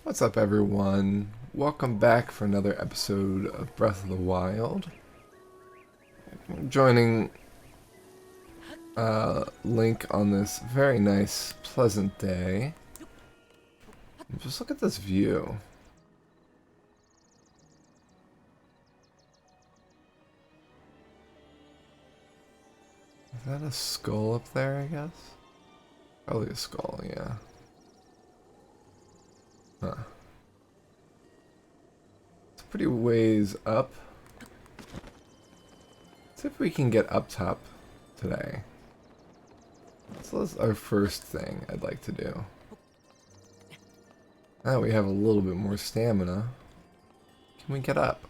What's up, everyone? Welcome back for another episode of Breath of the Wild. Joining Link on this very nice, pleasant day. Just look at this view. Is that a skull up there, I guess? Probably a skull, yeah. Huh. It's a pretty ways up. Let's see if we can get up top today. So that's our first thing I'd like to do. Now we have a little bit more stamina. Can we get up?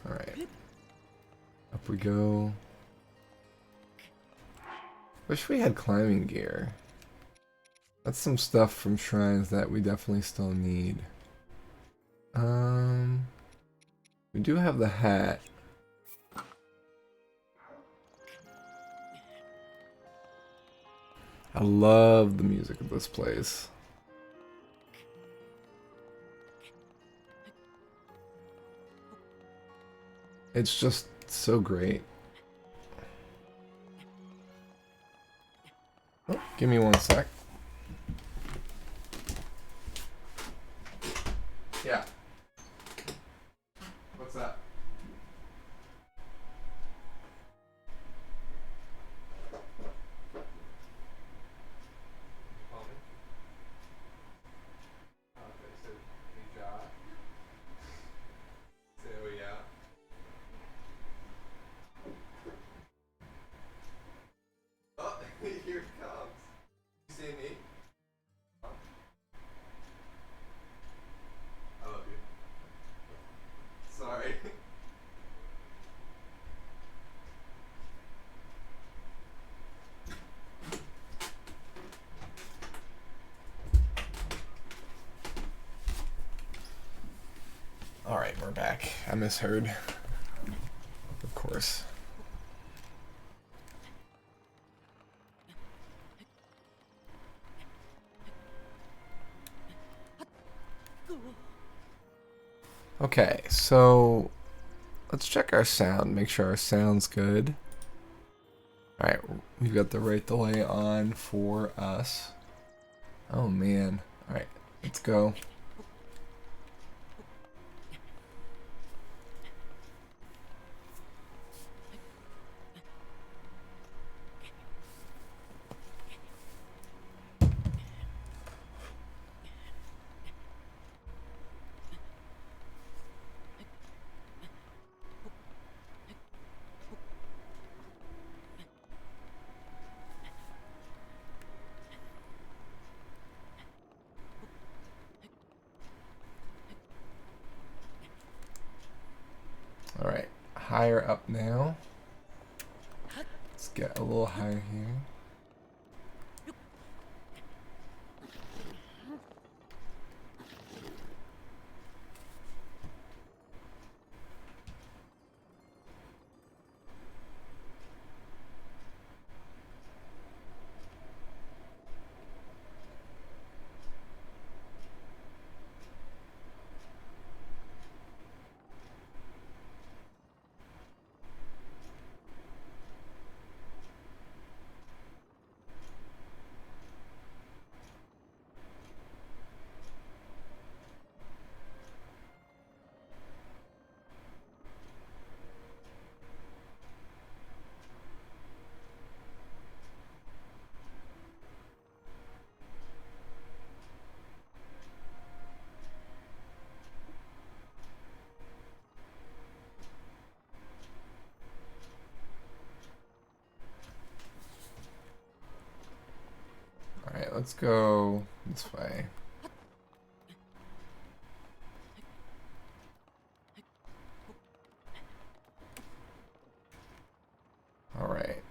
Alright. Up we go. Wish we had climbing gear. That's some stuff from shrines that we definitely still need. We do have the hat. I love the music of this place. It's just so great. Oh, give me 1 sec. Yeah. What's that? Oh, here it comes. You see me? I love you. Sorry. Alright, we're back. I misheard. Of course. Okay, so let's check our sound, make sure our sound's good. Alright, we've got the right delay on for us. Oh man. Alright, let's go. Alright, higher up now. Let's get a little higher here. Alright, let's go this way. Alright.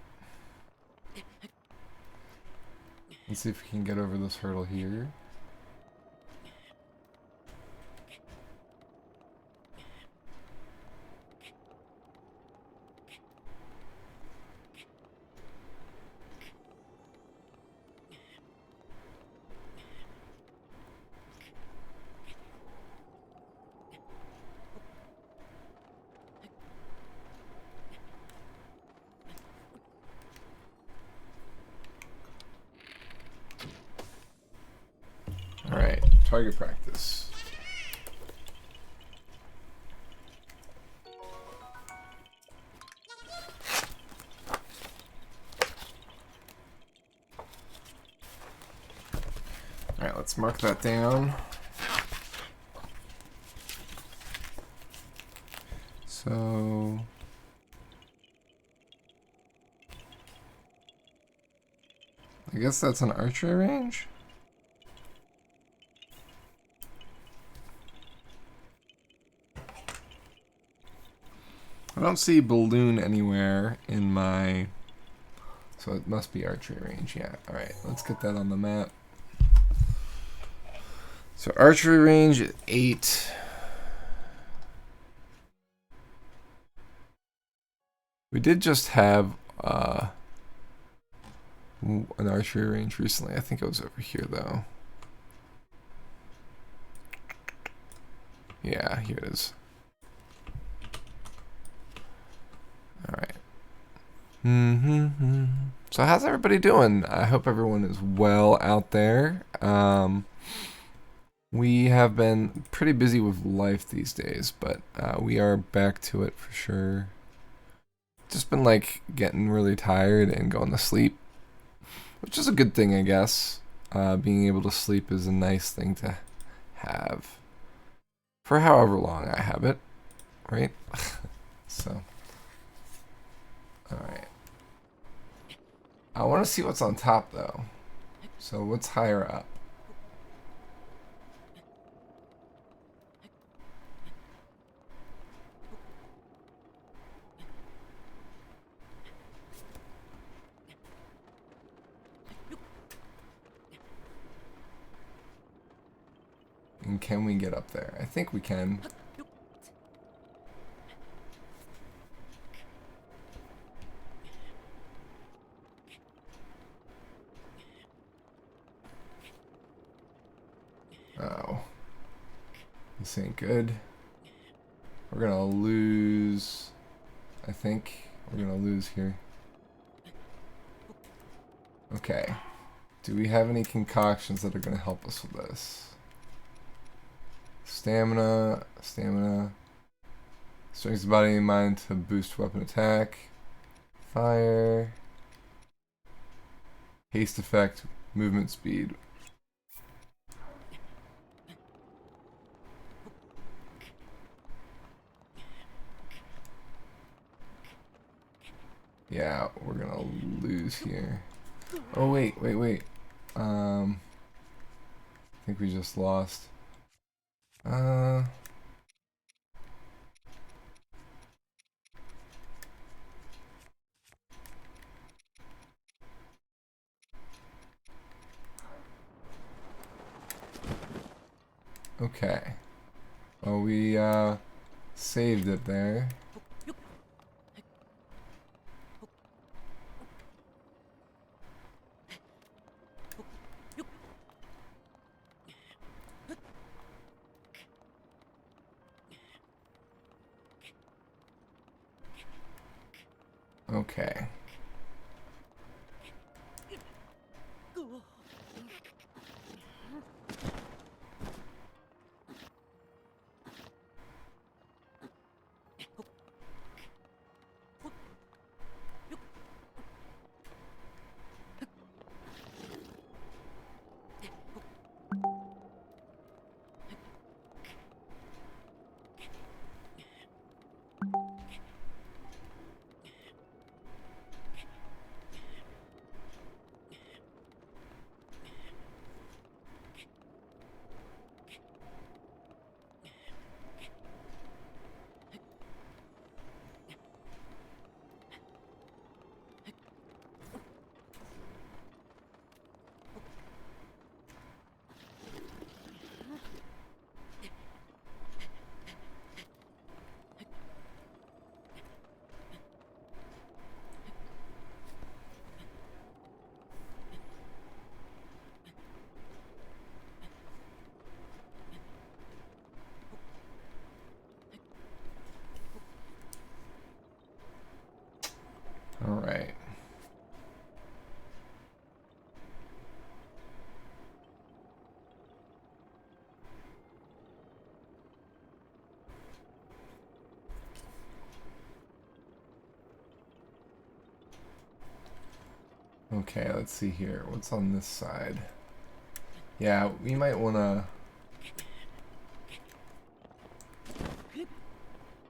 Let's see if we can get over this hurdle here. target practice. Alright, let's mark that down. So I guess that's an archery range? I don't see balloon anywhere in my... So it must be archery range, yeah. Alright, let's get that on the map. So archery range at 8. We did just have an archery range recently. I think it was over here though. Yeah, here it is. Alright. So how's everybody doing? I hope everyone is well out there. We have been pretty busy with life these days, but we are back to it for sure. Just been like getting really tired and going to sleep, which is a good thing, I guess. Being able to sleep is a nice thing to have for however long I have it, right? So, alright. I want to see what's on top though. So what's higher up? And can we get up there? I think we can. Oh. This ain't good. We're gonna lose. I think we're gonna lose here. Okay. Do we have any concoctions that are gonna help us with this? Stamina. Strengthens the body and mind to boost weapon attack. Fire. Haste effect. Movement speed. Yeah, we're gonna lose here. Oh wait. I think we just lost. Okay. Well, we saved it there. Okay. All right. Okay, let's see here. What's on this side? Yeah, we might want to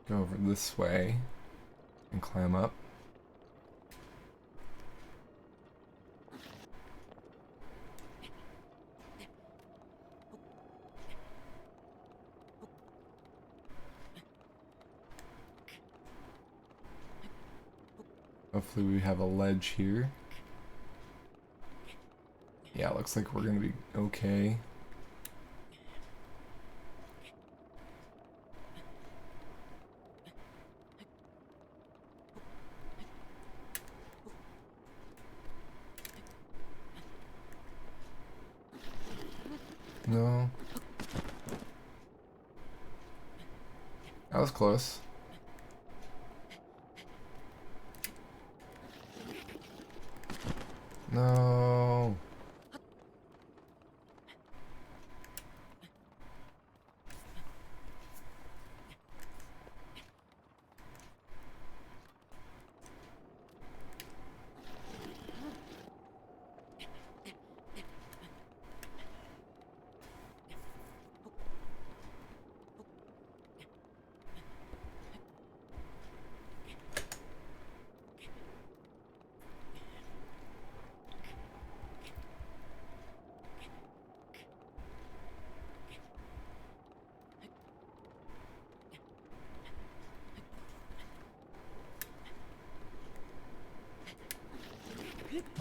go over this way and climb up. Hopefully we have a ledge here. Yeah, looks like we're gonna be okay. No. That was close. No.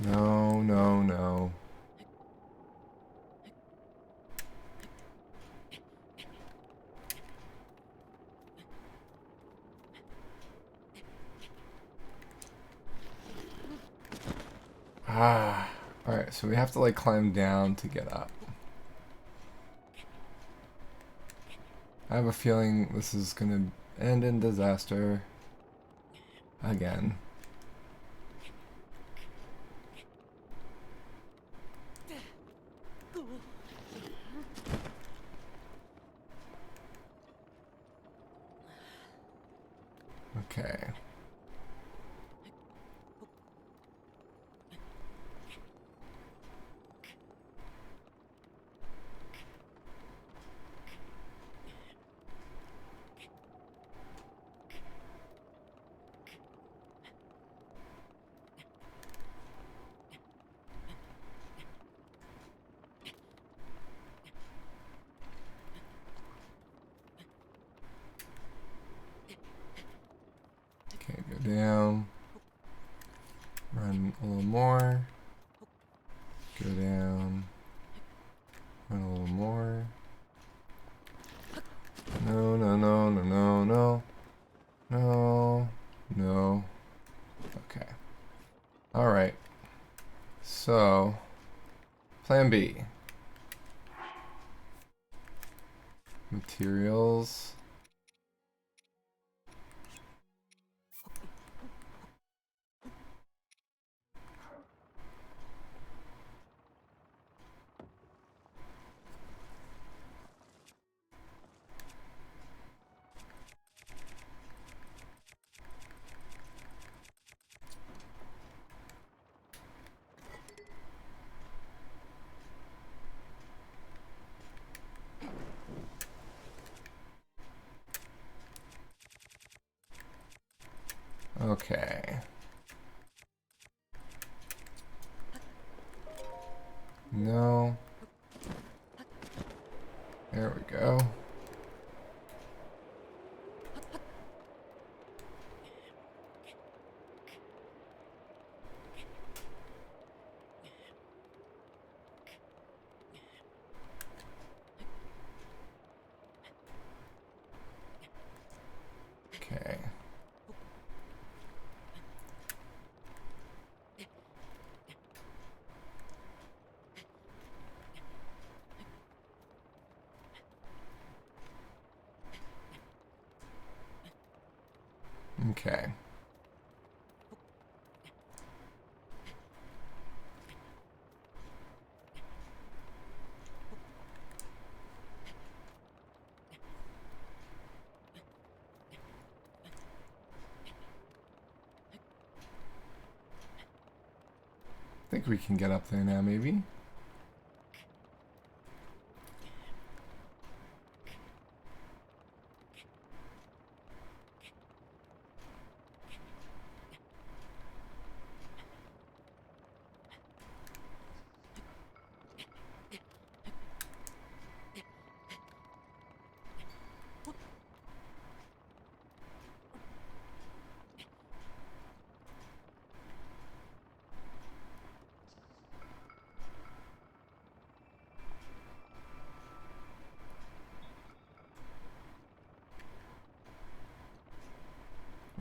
No, no, no. Ah. Alright, so we have to like climb down to get up. I have a feeling this is gonna end in disaster again. Okay. Okay, go down. Run a little more. Go down. Run a little more. No, no, no, no, no, no. No. No. Okay. Alright. So, plan B. Materials. Okay. No. There we go. Okay. Okay. think we can get up there now, maybe.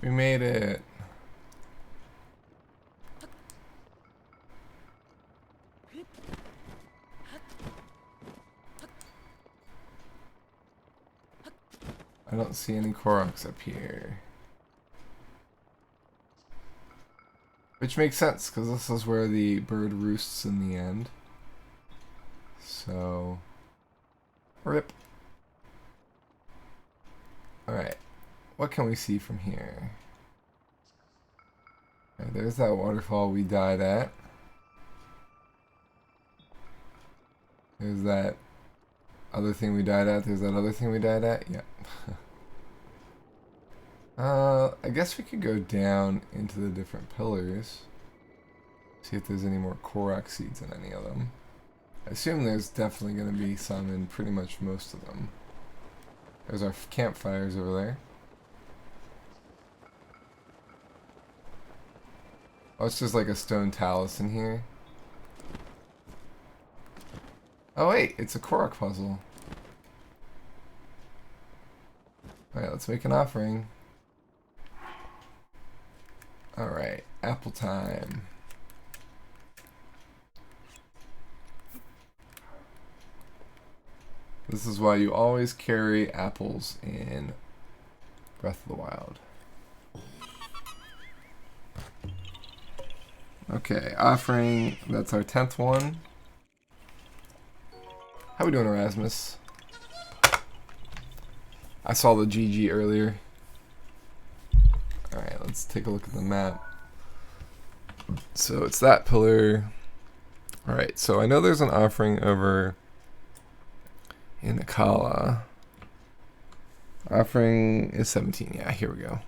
We made it. I don't see any Koroks up here. Which makes sense, because this is where the bird roosts in the end. So... rip. Alright. What can we see from here? Right, there's that waterfall we died at. There's that other thing we died at. There's that other thing we died at. Yeah. I guess we could go down into the different pillars. See if there's any more Korok seeds in any of them. I assume there's definitely going to be some in pretty much most of them. There's our campfires over there. Oh, it's just like a stone talus in here. Oh wait, it's a Korok puzzle. Alright, let's make an offering. Alright, apple time. This is why you always carry apples in Breath of the Wild. Okay, offering, that's our 10th one. How we doing, Erasmus? I saw the GG earlier. Alright, let's take a look at the map. So it's that pillar. Alright, so I know there's an offering over in Akkala. Offering is 17. Yeah, here we go.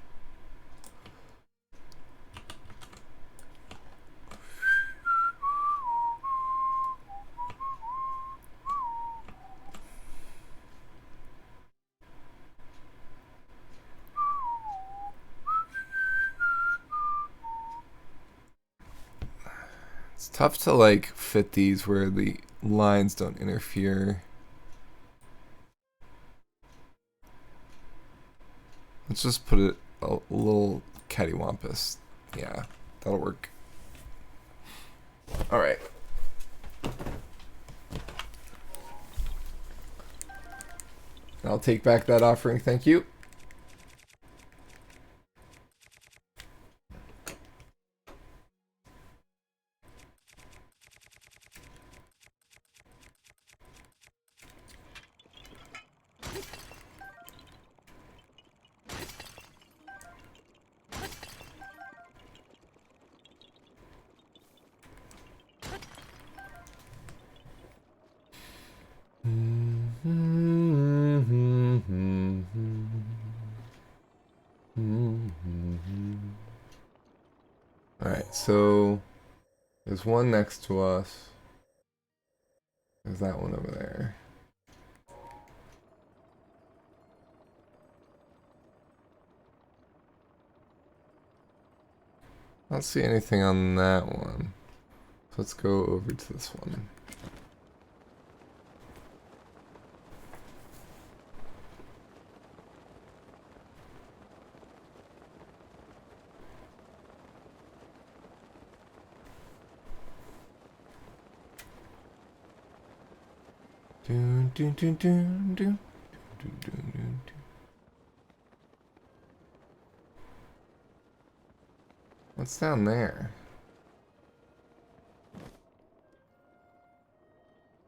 It's tough to like fit these where the lines don't interfere. Let's just put it a little cattywampus. Yeah, that'll work. Alright. I'll take back that offering, thank you. Alright, so there's one next to us. There's that one over there. I don't see anything on that one. So let's go over to this one. Dun, dun, dun, dun, dun, dun, dun, dun. What's down there?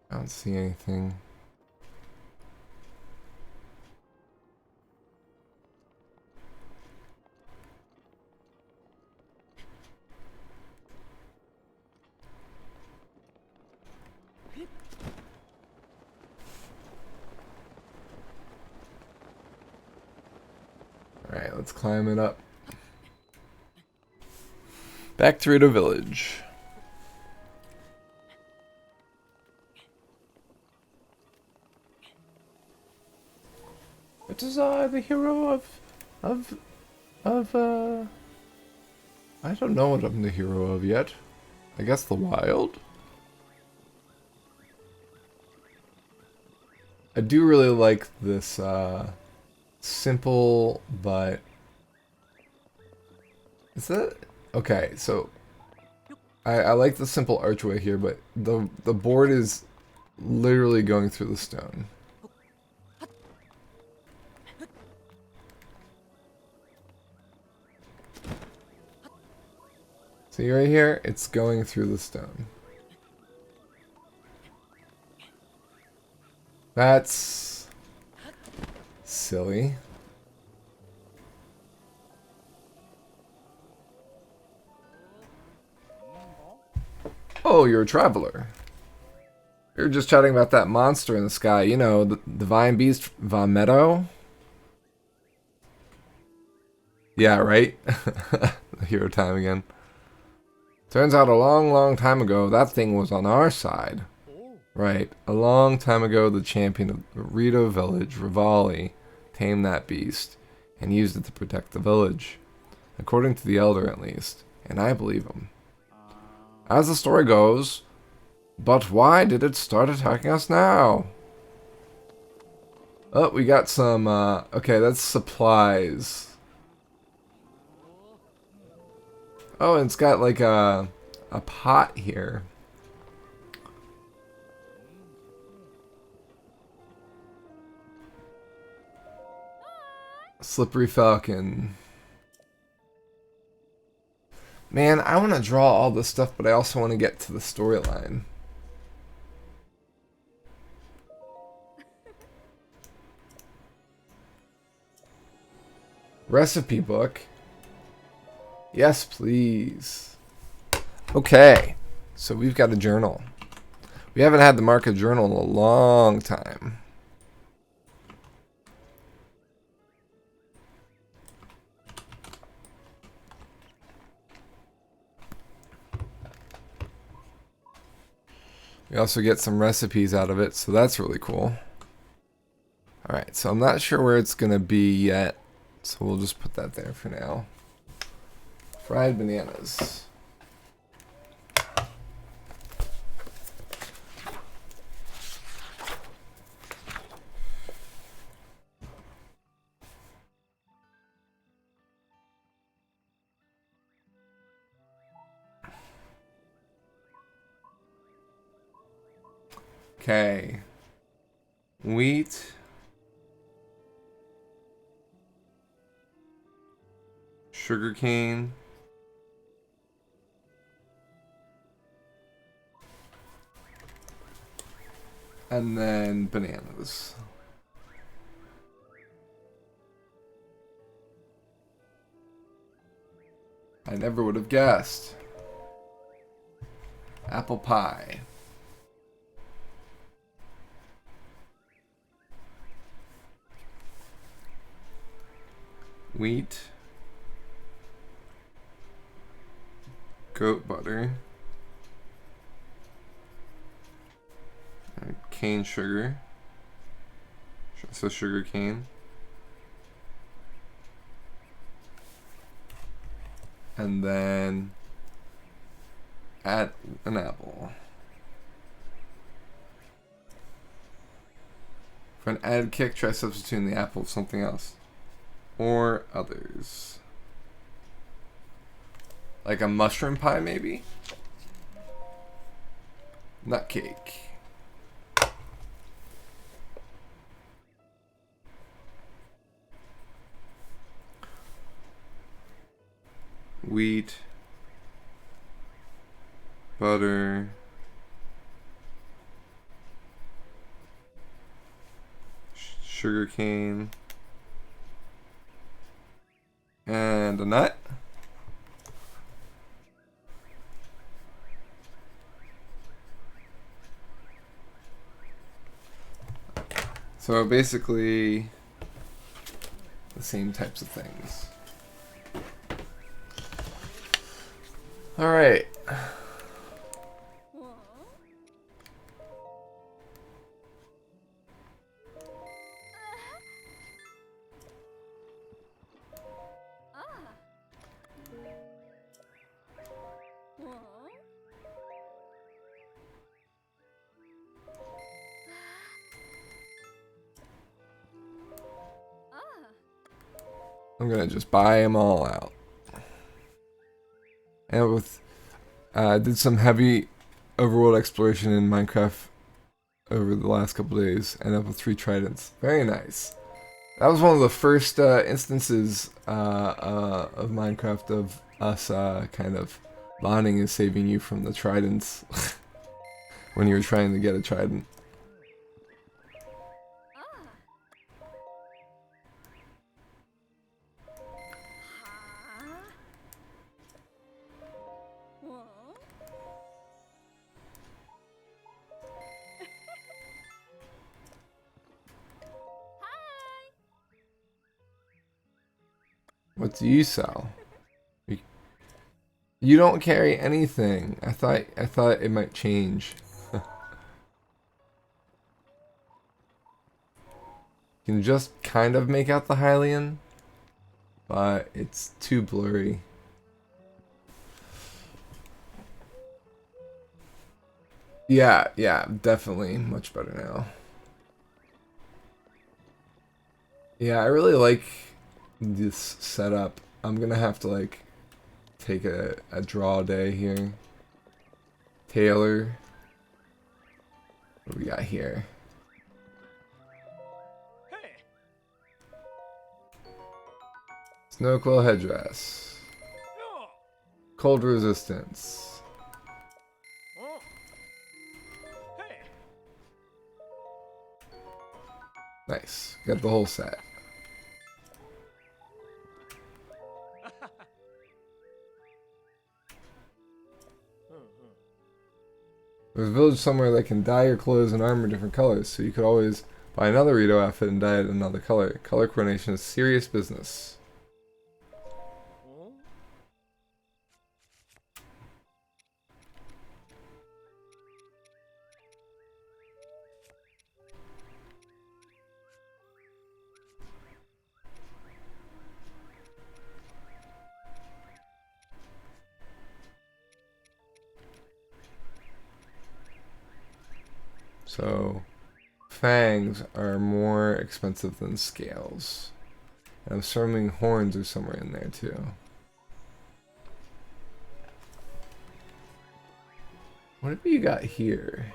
I don't see anything. let's climb it up. Back to Rito Village. What is the hero of I don't know what I'm the hero of yet. I guess the wild? I do really like this simple but is that okay, so I like the simple archway here, but the board is literally going through the stone. See right here? It's going through the stone. That's silly. Oh, you're a traveler. You're just chatting about that monster in the sky. You know, the divine beast Von Meadow? Yeah, right? Hero time again. Turns out a long, long time ago, that thing was on our side. Right. A long time ago, the champion of Rito Village, Revali, tamed that beast and used it to protect the village. According to the elder, at least. And I believe him. As the story goes, but why did it start attacking us now? Oh, we got some, okay, that's supplies. Oh, and it's got like a pot here. Slippery Falcon. Man, I want to draw all this stuff, but I also want to get to the storyline. Recipe book. Yes, please. Okay, so we've got a journal. We haven't had the market journal in a long time. We also get some recipes out of it, so that's really cool. Alright, so I'm not sure where it's going to be yet, so we'll just put that there for now. Fried bananas. Okay. Wheat. Sugarcane. And then bananas. I never would have guessed. Apple pie. Wheat. Goat butter. Cane sugar. So sugar cane. And then add an apple. For an added kick, try substituting the apple with something else. Or others. Like a mushroom pie, maybe? Nut cake. Wheat. Butter. Sugar cane. And a nut. So basically, the same types of things. All right. I'm gonna just buy them all out. And with did some heavy overworld exploration in Minecraft over the last couple days. Ended up with 3 tridents. Very nice. That was one of the first instances of Minecraft of us kind of bonding and saving you from the tridents when you were trying to get a trident. What do you sell? You don't carry anything. I thought it might change. You can just kind of make out the Hylian, but it's too blurry. Yeah, definitely much better now. Yeah, I really like this setup. I'm gonna have to like take a draw day here. Taylor. What do we got here? Snow quill headdress. Cold resistance. Nice. Got the whole set. There's a village somewhere that can dye your clothes and armor different colors, so you could always buy another Rito outfit and dye it another color. Color coordination is serious business. So, fangs are more expensive than scales. And I'm assuming horns are somewhere in there too. What have you got here?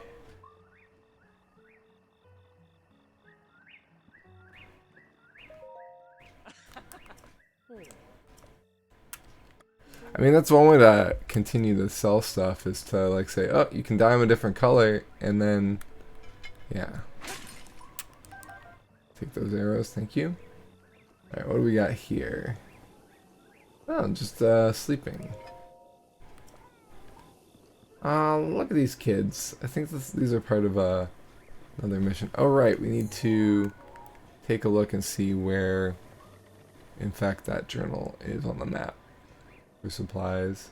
I mean, that's one way to continue to sell stuff, is to like say, oh, you can dye them a different color, and then, yeah. Take those arrows, thank you. Alright, what do we got here? Oh, just sleeping. Look at these kids. I think these are part of another mission. Oh right, we need to take a look and see where, in fact, that journal is on the map. For supplies.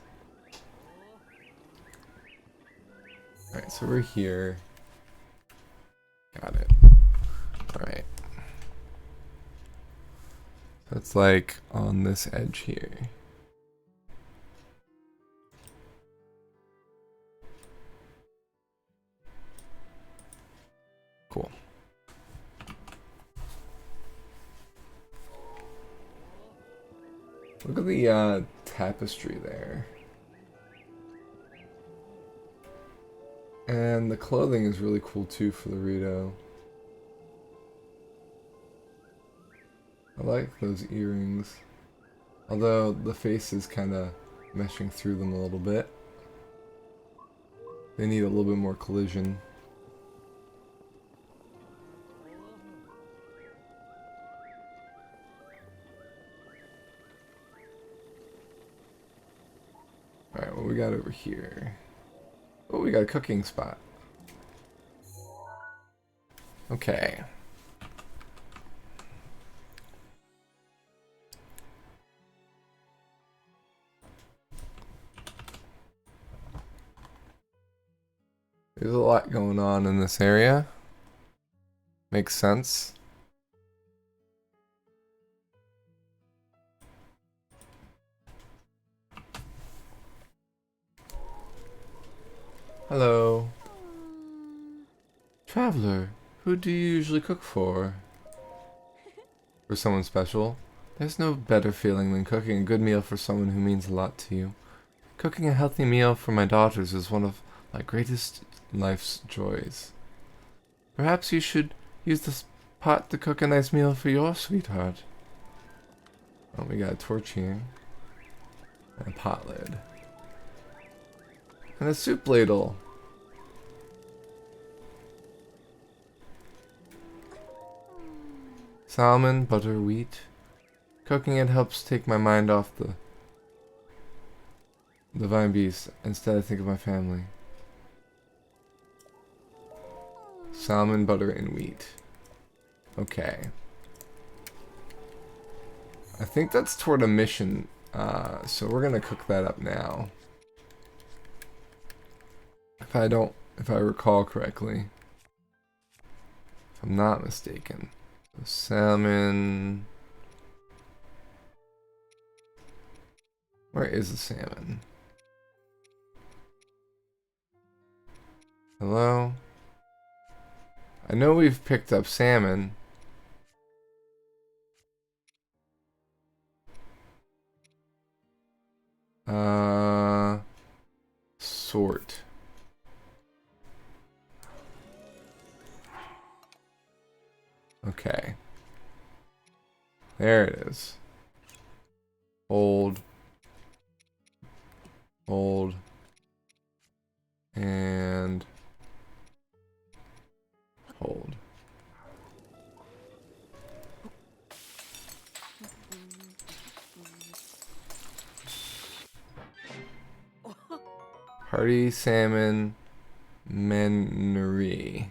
Alright, so we're here. Got it. Alright. So it's like on this edge here. Cool. Look at the tapestry there. And the clothing is really cool too for the Rito. I like those earrings. Although the face is kind of meshing through them a little bit. They need a little bit more collision. Alright, what we got over here? Oh, we got a cooking spot. Okay. There's a lot going on in this area. Makes sense. Hello. Traveler, who do you usually cook for? For someone special? There's no better feeling than cooking a good meal for someone who means a lot to you. Cooking a healthy meal for my daughters is one of my greatest life's joys. Perhaps you should use this pot to cook a nice meal for your sweetheart. Oh, we got a torch here. And a pot lid. And a soup ladle. Salmon, butter, wheat. Cooking it helps take my mind off the vine beast. Instead, I think of my family. Salmon, butter, and wheat. Okay. I think that's toward a mission, so we're gonna cook that up now. If I recall correctly. If I'm not mistaken. So salmon. Where is the salmon? Hello? I know we've picked up salmon. Sort. Okay. There it is. Hold. Hold. And hold. Hearty salmon menery.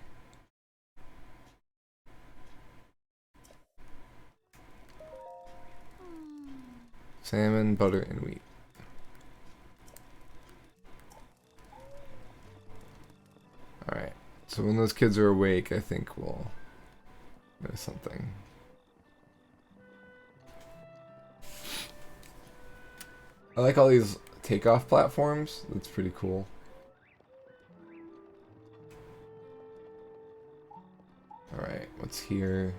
Salmon, butter, and wheat. Alright, so when those kids are awake, I think we'll know something. I like all these takeoff platforms. That's pretty cool. Alright, what's here?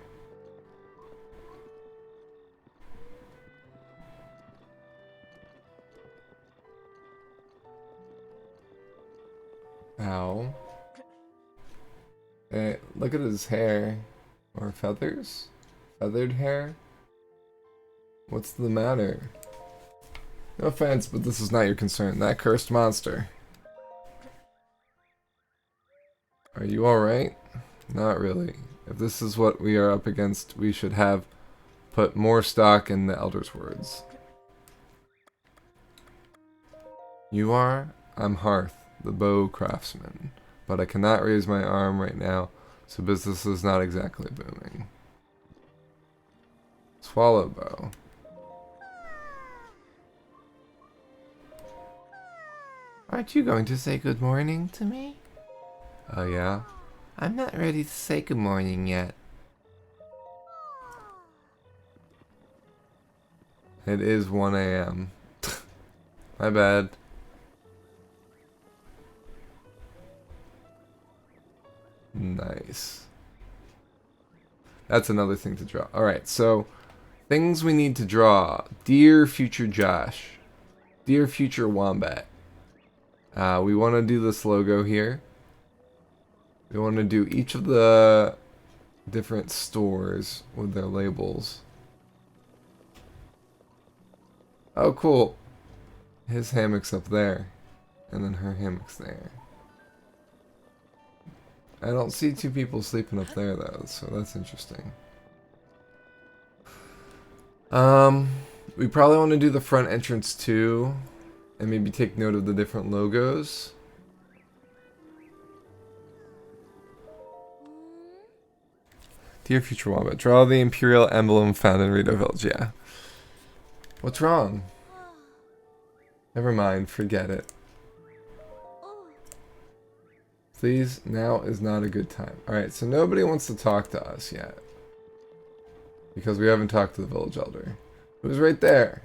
Ow. Hey, look at his hair. Or feathers? Feathered hair? What's the matter? No offense, but this is not your concern. That cursed monster. Are you alright? Not really. If this is what we are up against, we should have put more stock in the Elder's words. You are? I'm Hearth, the bow craftsman. But I cannot raise my arm right now, so business is not exactly booming. Swallow bow. Aren't you going to say good morning to me? Oh yeah? I'm not ready to say good morning yet. It is 1 a.m. My bad. Nice. That's another thing to draw. Alright, so things we need to draw. Dear future Josh. Dear future Wombat. We want to do this logo here. We want to do each of the different stores with their labels. Oh, cool. His hammock's up there. And then her hammock's there. I don't see two people sleeping up there, though, so that's interesting. We probably want to do the front entrance, too. And maybe take note of the different logos. Dear Future Wombat, draw the Imperial emblem found in Rito Village. Yeah. What's wrong? Never mind, forget it. Please, now is not a good time. Alright, so nobody wants to talk to us yet. Because we haven't talked to the village elder. Who's right there?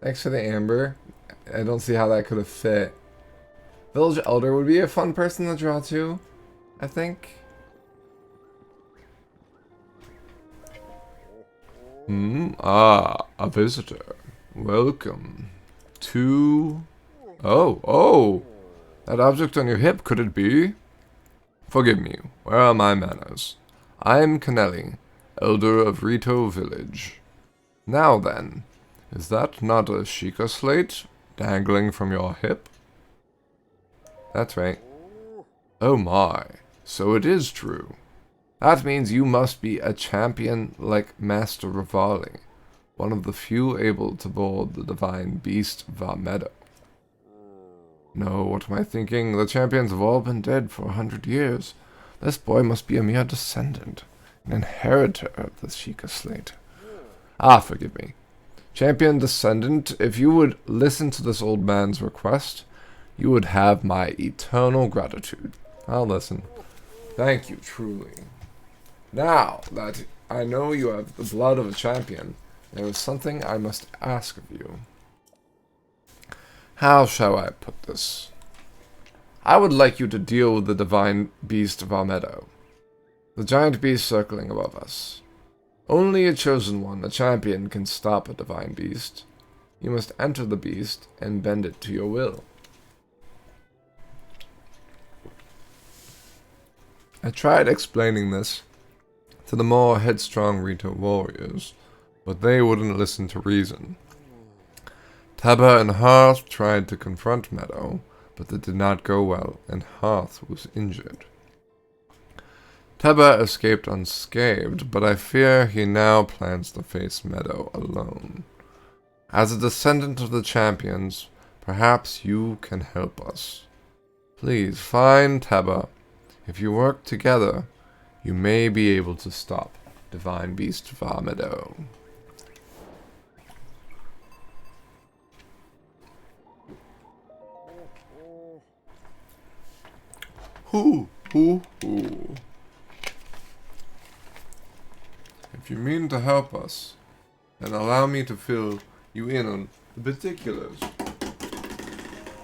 Thanks for the amber. I don't see how that could have fit. Village elder would be a fun person to draw to, I think. A visitor. Welcome to... Oh! That object on your hip, could it be? Forgive me, where are my manners? I am Kennelly, elder of Rito Village. Now then, is that not a Sheikah slate dangling from your hip? That's right. Oh my, so it is true. That means you must be a champion like Master Revali, one of the few able to board the divine beast Varmedo. No, what am I thinking? The champions have all been dead for 100 years. This boy must be a mere descendant, an inheritor of the Sheikah slate. Ah, forgive me. Champion descendant, if you would listen to this old man's request, you would have my eternal gratitude. I'll listen. Thank you, truly. Now that I know you have the blood of a champion, there is something I must ask of you. How shall I put this? I would like you to deal with the divine beast Varmedo, the giant beast circling above us. Only a chosen one, a champion, can stop a divine beast. You must enter the beast and bend it to your will. I tried explaining this to the more headstrong Rito warriors, but they wouldn't listen to reason. Teba and Hearth tried to confront Meadow, but it did not go well, and Hearth was injured. Teba escaped unscathed, but I fear he now plans to face Meadow alone. As a descendant of the champions, perhaps you can help us. Please find Teba. If you work together, you may be able to stop Divine Beast Varmedo. Hoo. If you mean to help us, then allow me to fill you in on the particulars.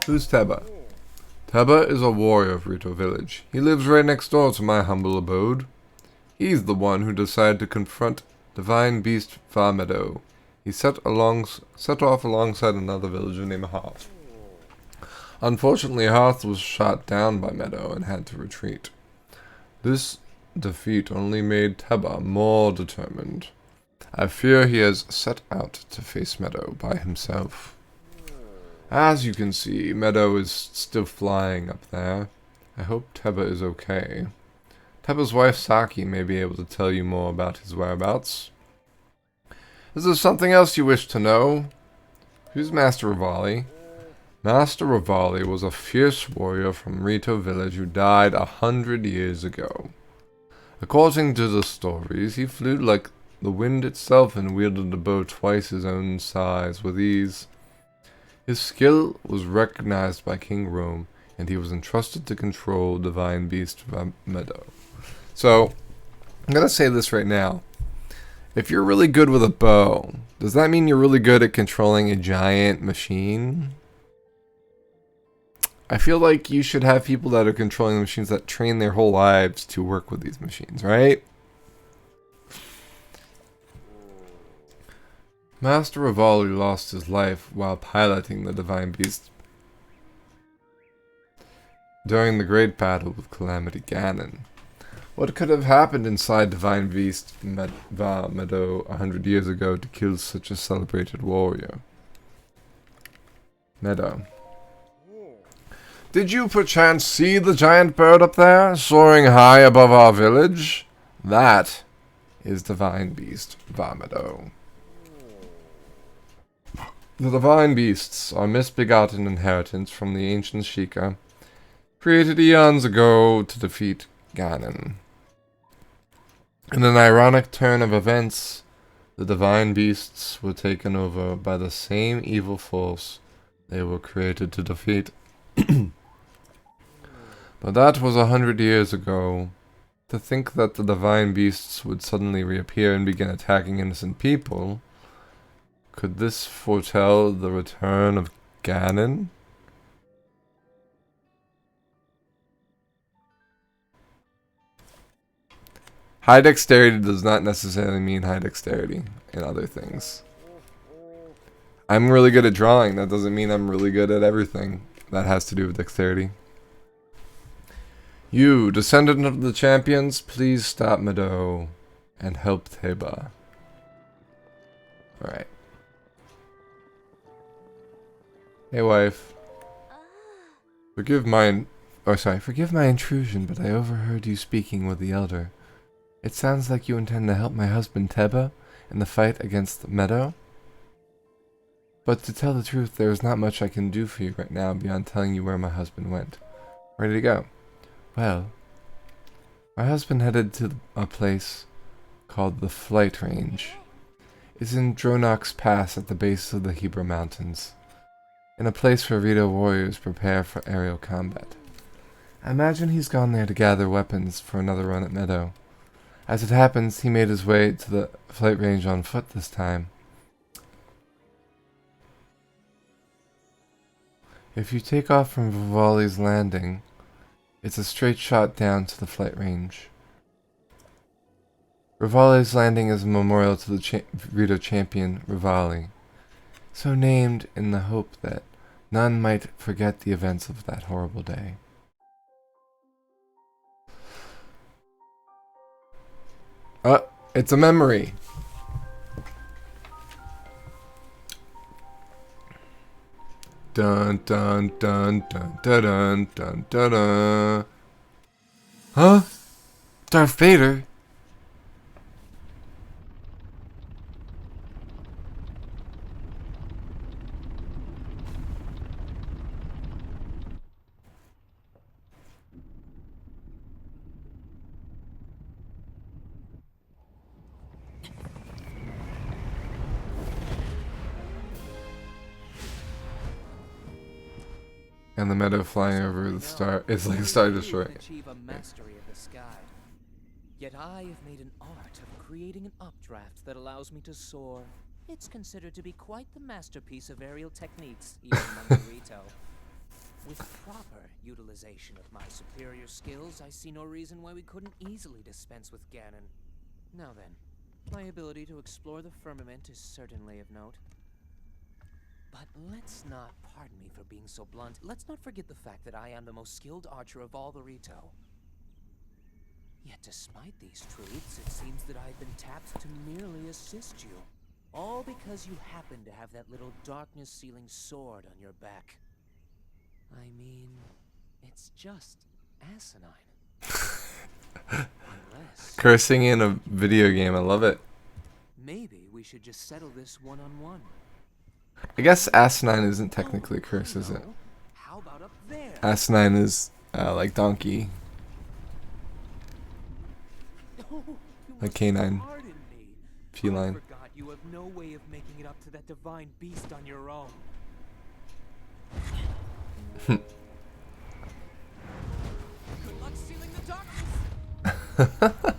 Who's Teba? Teba is a warrior of Rito Village. He lives right next door to my humble abode. He's the one who decided to confront Divine Beast Varmedo. He set off alongside another villager named Hearth. Unfortunately, Hearth was shot down by Meadow and had to retreat. This defeat only made Teba more determined. I fear he has set out to face Meadow by himself. As you can see, Meadow is still flying up there. I hope Teba is okay. Teba's wife Saki may be able to tell you more about his whereabouts. Is there something else you wish to know? Who's Master Revali? Master Revali was a fierce warrior from Rito Village who died 100 years ago. According to the stories, he flew like the wind itself and wielded a bow twice his own size with ease. His skill was recognized by King Rome, and he was entrusted to control Divine Beast Varmedo. So, I'm going to say this right now. If you're really good with a bow, does that mean you're really good at controlling a giant machine? I feel like you should have people that are controlling the machines that train their whole lives to work with these machines, right? Master Revali lost his life while piloting the Divine Beast during the Great Battle with Calamity Ganon. What could have happened inside Divine Beast Varmedo 100 years ago to kill such a celebrated warrior? Meadow. Did you perchance see the giant bird up there, soaring high above our village? That is Divine Beast Varmedo. The Divine Beasts are misbegotten inheritance from the ancient Sheikah, created eons ago to defeat Ganon. In an ironic turn of events, the Divine Beasts were taken over by the same evil force they were created to defeat. But that was 100 years ago. To think that the divine beasts would suddenly reappear and begin attacking innocent people. Could this foretell the return of Ganon? High dexterity does not necessarily mean high dexterity in other things. I'm really good at drawing. That doesn't mean I'm really good at everything that has to do with dexterity. You, descendant of the champions, please stop Meadow and help Teba. Alright. Hey, wife. Forgive my intrusion, but I overheard you speaking with the elder. It sounds like you intend to help my husband Teba in the fight against Meadow. But to tell the truth, there is not much I can do for you right now beyond telling you where my husband went. Where did he go? Well, my husband headed to a place called the Flight Range. It's in Dronok's Pass at the base of the Hebra Mountains, in a place where Rito warriors prepare for aerial combat. I imagine he's gone there to gather weapons for another run at Meadow. As it happens, he made his way to the Flight Range on foot this time. If you take off from Revali's Landing, it's a straight shot down to the Flight Range. Revali's Landing is a memorial to the Rito champion, Revali, so named in the hope that none might forget the events of that horrible day. It's a memory. Dun dun dun dun dun dun dun dun dun. Huh? Darth Vader? And the Meadow flying over the star is like a Star Destroyer. Achieve a mastery of the sky. Yet I have made an art of creating an updraft that allows me to soar. It's considered to be quite the masterpiece of aerial techniques, even among the Rito. With proper utilization of my superior skills, I see no reason why we couldn't easily dispense with Ganon. Now then, my ability to explore the firmament is certainly of note. But let's not, pardon me for being so blunt, let's not forget the fact that I am the most skilled archer of all the Rito. Yet despite these truths, it seems that I've been tapped to merely assist you. All because you happen to have that little darkness-sealing sword on your back. I mean, it's just asinine. Unless... Cursing in a video game, I love it. Maybe we should just settle this one-on-one. I guess asinine isn't technically a curse, is it? How about up there? Asinine is like donkey. Like canine. Feline. I forgot you have no way of making it up to that divine beast on your own. Good luck sealing the darkness.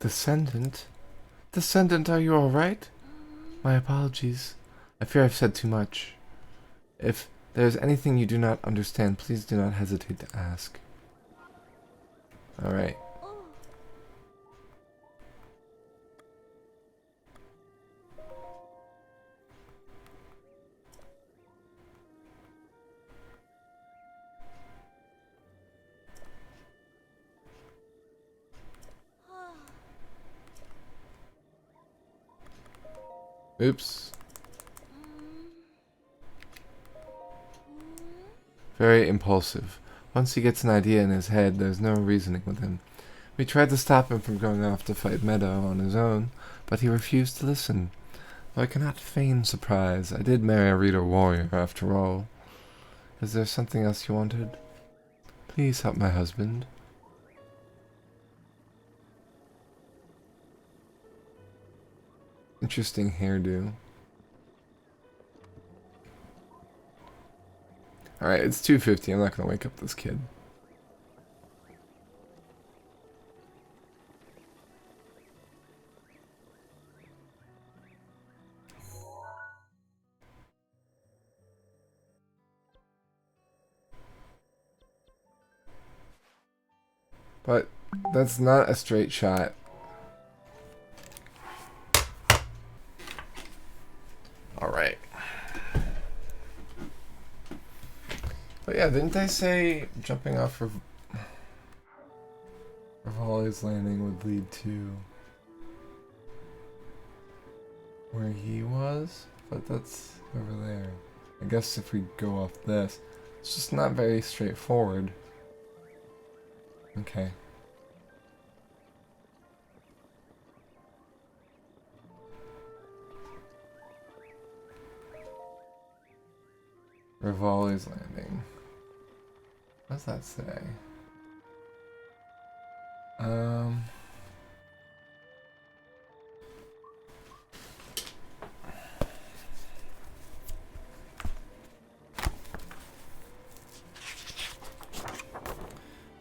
Descendant? Descendant, are you alright? My apologies. I fear I've said too much. If there is anything you do not understand, please do not hesitate to ask. Alright. Oops. Very impulsive. Once he gets an idea in his head, there's no reasoning with him. We tried to stop him from going off to fight Meadow on his own, but he refused to listen. Though I cannot feign surprise. I did marry a Rito warrior, after all. Is there something else you wanted? Please help my husband. Interesting hairdo. Alright, it's 2:50. I'm not gonna wake up this kid. But that's not a straight shot. Alright. But yeah, didn't they say jumping off Rivali's landing would lead to where he was? But that's over there. I guess if we go off this, it's just not very straightforward. Okay. Rivali's landing. What does that say?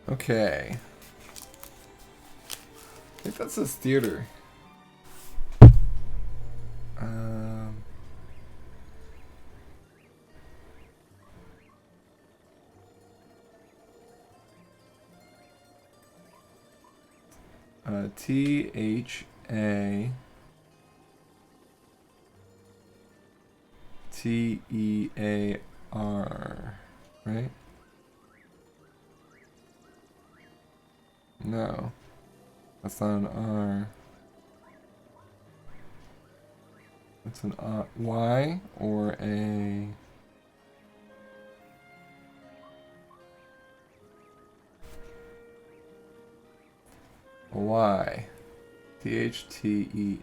Okay. I think that says theater. THA TEAR, right? No, that's not an R. It's an Y or a. Y. THTEAY.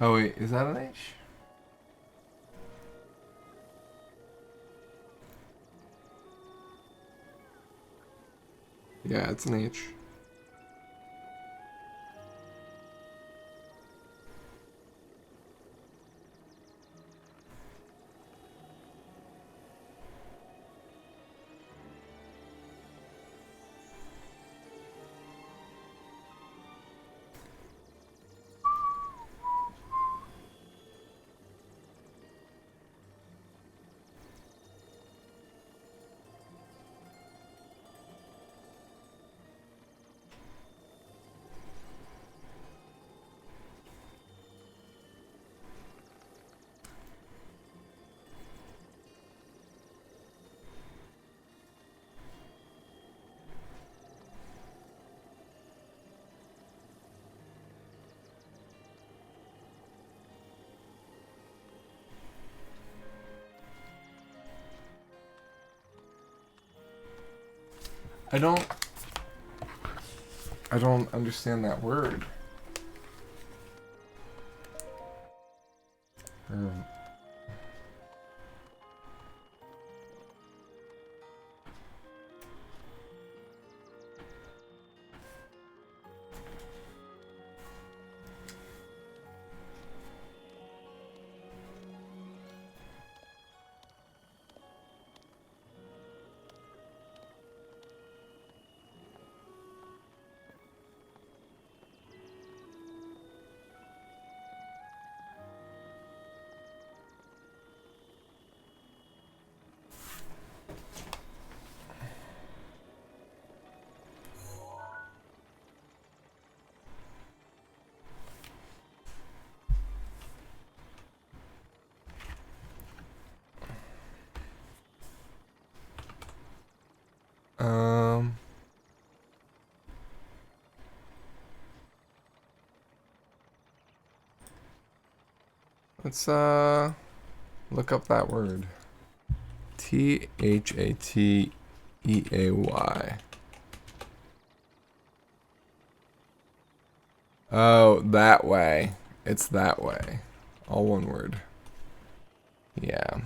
Oh wait, is that an H? Yeah, it's an H. I don't understand that word. Let's look up that word. THATEAY. Oh, that way. It's that way. All one word. Yeah.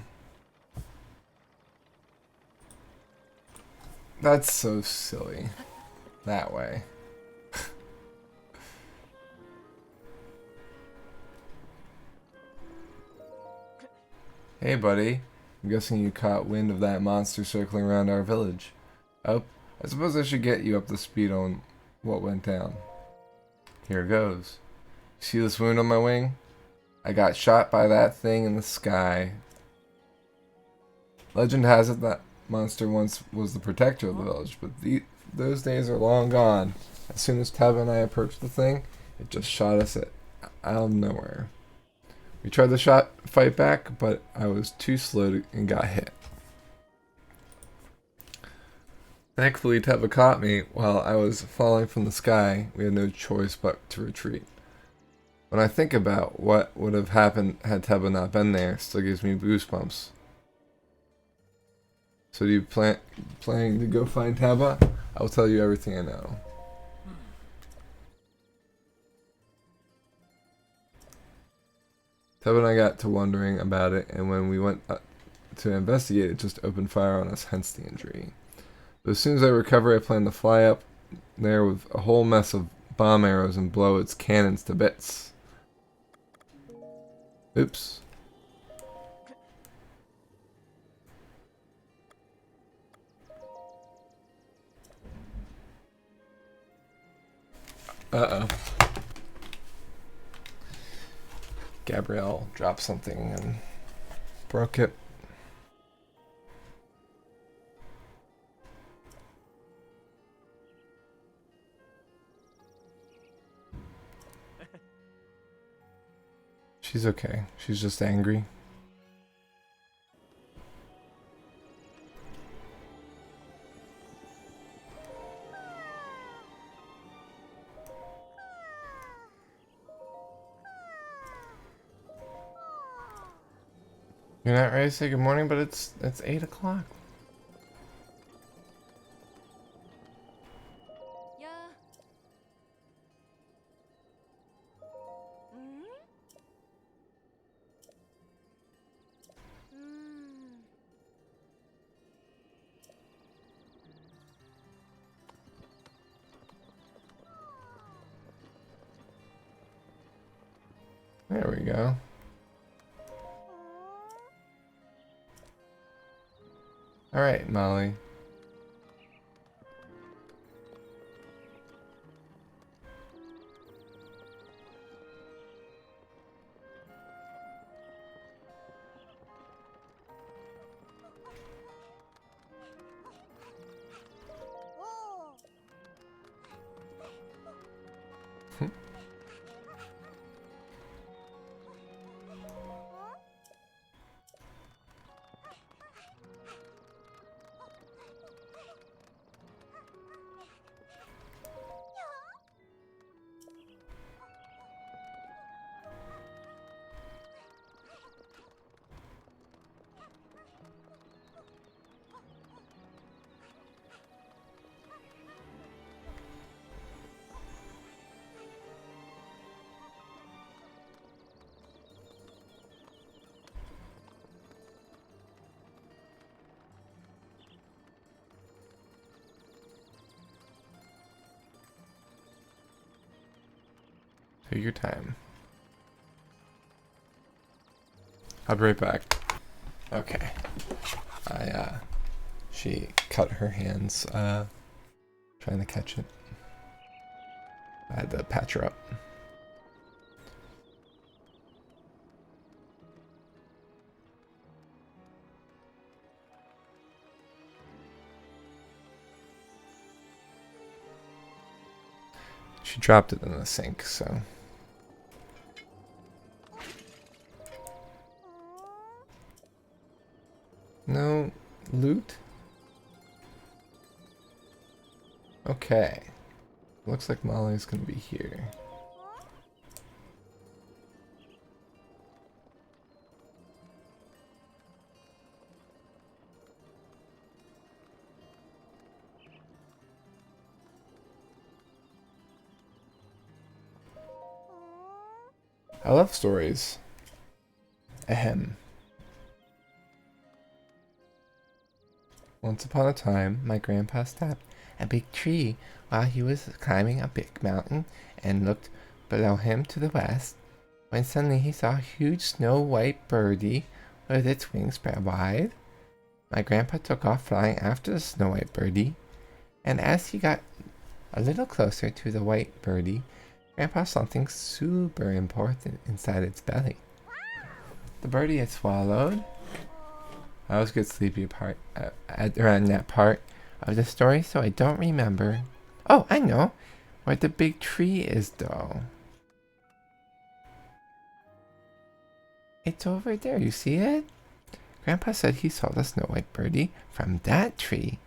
That's so silly. That way. Hey, buddy. I'm guessing you caught wind of that monster circling around our village. Oh, I suppose I should get you up to speed on what went down. Here goes. See this wound on my wing? I got shot by that thing in the sky. Legend has it that monster once was the protector of the village, but those days are long gone. As soon as Teva and I approached the thing, it just shot us out of nowhere. We tried to fight back, but I was too slow and got hit. Thankfully, Teva caught me while I was falling from the sky. We had no choice but to retreat. When I think about what would have happened had Teba not been there, it still gives me goosebumps. So do you planning to go find Teba? I'll tell you everything I know. Teba and I got to wondering about it, and when we went to investigate, it just opened fire on us, hence the injury. But as soon as I recover, I plan to fly up there with a whole mess of bomb arrows and blow its cannons to bits. Oops. Uh-oh. Gabrielle dropped something and broke it. She's okay. She's just angry. You're not ready to say good morning, but it's 8 o'clock. Yeah. Mm? Mm. There we go. Alright, Molly. Take your time. I'll be right back. Okay. She cut her hands, trying to catch it. I had to patch her up. She dropped it in the sink, so. No loot? Okay. Looks like Molly's gonna be here. I love stories. Ahem. Once upon a time, my grandpa stopped a big tree while he was climbing a big mountain and looked below him to the west, when suddenly he saw a huge snow-white birdie with its wings spread wide. My grandpa took off flying after the snow-white birdie, and as he got a little closer to the white birdie, Grandpa saw something super important inside its belly. The birdie had swallowed. I always get sleepy around that part of the story, so I don't remember. Oh, I know where the big tree is, though. It's over there. You see it? Grandpa said he saw the snow white birdie from that tree.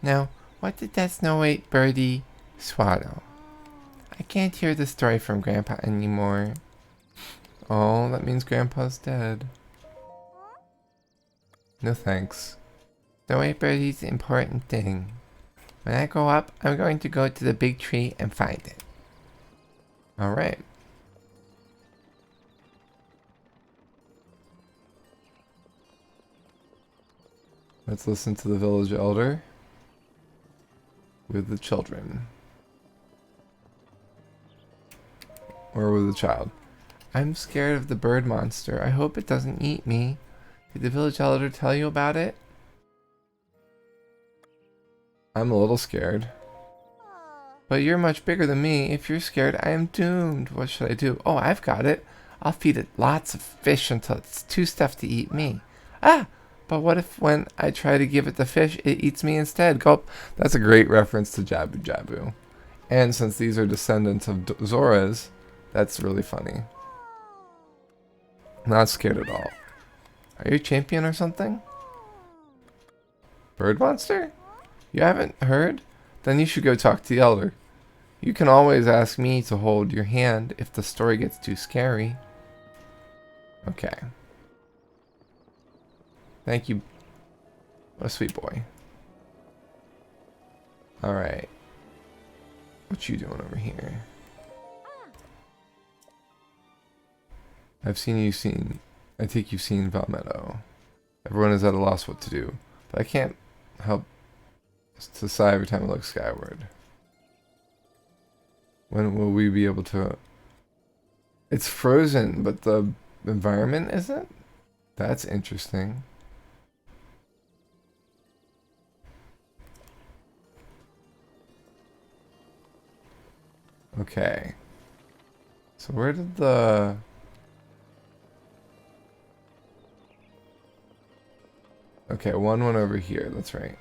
Now, what did that snow white birdie swallow? I can't hear the story from Grandpa anymore. Oh, that means Grandpa's dead. No thanks. Snow white birdie's an important thing. When I grow up, I'm going to go to the big tree and find it. Alright. Let's listen to the village elder with the children. Or with the child. I'm scared of the bird monster. I hope it doesn't eat me. Did the village elder tell you about it? I'm a little scared. But you're much bigger than me. If you're scared, I am doomed. What should I do? Oh, I've got it. I'll feed it lots of fish until it's too stuffed to eat me. Ah! But what if when I try to give it the fish, it eats me instead? Gulp. That's a great reference to Jabu Jabu. And since these are descendants of Zoras, that's really funny. Not scared at all. Are you a champion or something? Bird monster? You haven't heard? Then you should go talk to the elder. You can always ask me to hold your hand if the story gets too scary. Okay. Thank you. What a sweet boy. Alright. What you doing over here? I think you've seen Valmetto. Everyone is at a loss what to do, but I can't help to sigh every time I look skyward. When will we be able to... It's frozen, but the environment isn't? That's interesting. Okay. So where did the... Okay, one went over here, that's right.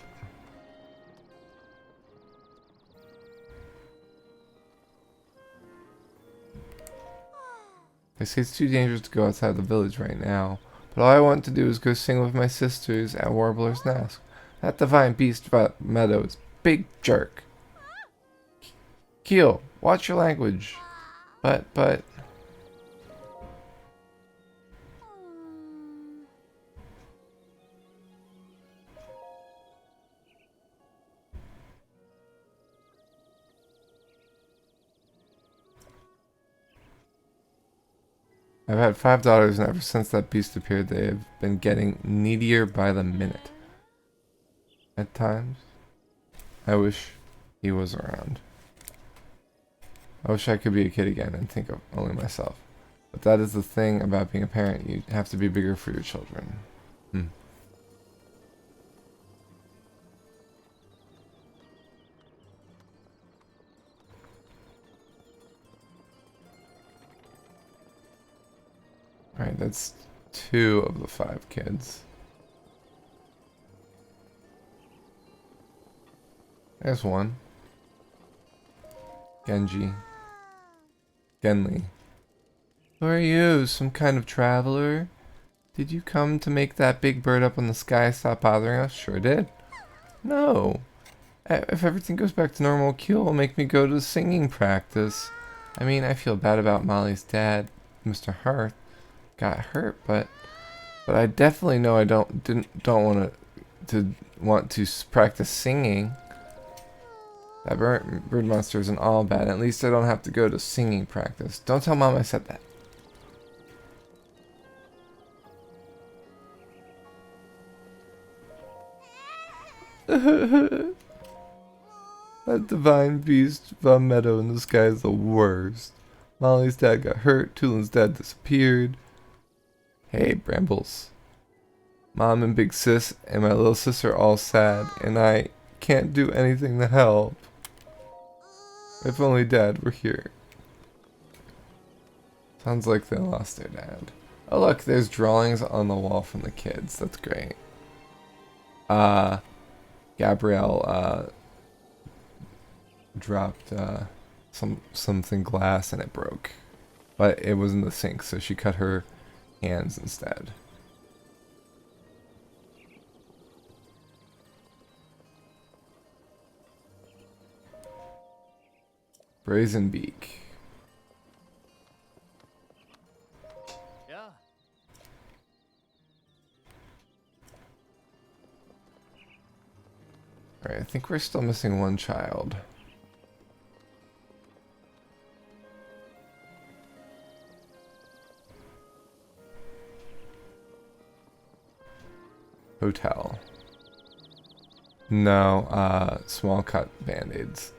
They say it's too dangerous to go outside the village right now, but all I want to do is go sing with my sisters at Warbler's Nest. That divine beast about Meadows, big jerk. Keel, watch your language. But... I've had 5 daughters, and ever since that beast appeared, they have been getting needier by the minute. At times, I wish he was around. I wish I could be a kid again and think of only myself. But that is the thing about being a parent. You have to be bigger for your children. Alright, that's 2 of the 5 kids. There's one. Genji. Genli. Who are you? Some kind of traveler? Did you come to make that big bird up in the sky stop bothering us? Sure did. No. If everything goes back to normal, Keel will make me go to singing practice. I mean, I feel bad about Molly's dad, Mr. Hearth. Got hurt, but I definitely know I don't want to practice singing. That bird monster isn't all bad. At least I don't have to go to singing practice. Don't tell Mom I said that. That divine beast, Von Meadow in the sky is the worst. Molly's dad got hurt, Tulin's dad disappeared. Hey, Brambles. Mom and Big Sis and my little sister are all sad, and I can't do anything to help. If only Dad were here. Sounds like they lost their dad. Oh look, there's drawings on the wall from the kids. That's great. Gabrielle dropped something glass and it broke. But it was in the sink, so she cut her hands instead. Brazen Beak. Yeah. Alright, I think we're still missing one child. Hotel. No, small cut band-aids.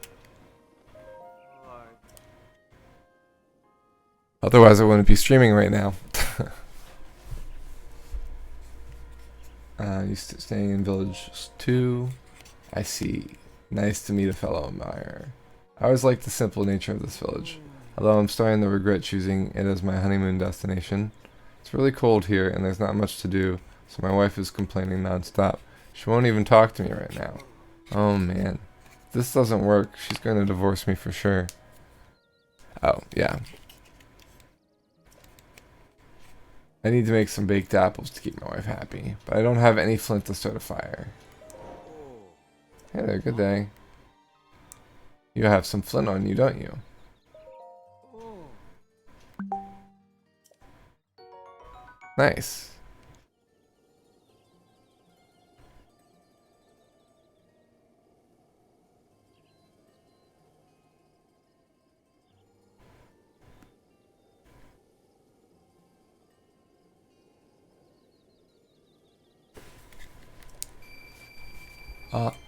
Otherwise I wouldn't be streaming right now. Used to staying in Village 2. I see. Nice to meet a fellow admirer. I always liked the simple nature of this village. Although I'm starting to regret choosing it as my honeymoon destination. It's really cold here and there's not much to do, so my wife is complaining non-stop. She won't even talk to me right now. Oh man. If this doesn't work, she's going to divorce me for sure. Oh, yeah. I need to make some baked apples to keep my wife happy, but I don't have any flint to start a fire. Hey there, good day. You have some flint on you, don't you? Nice.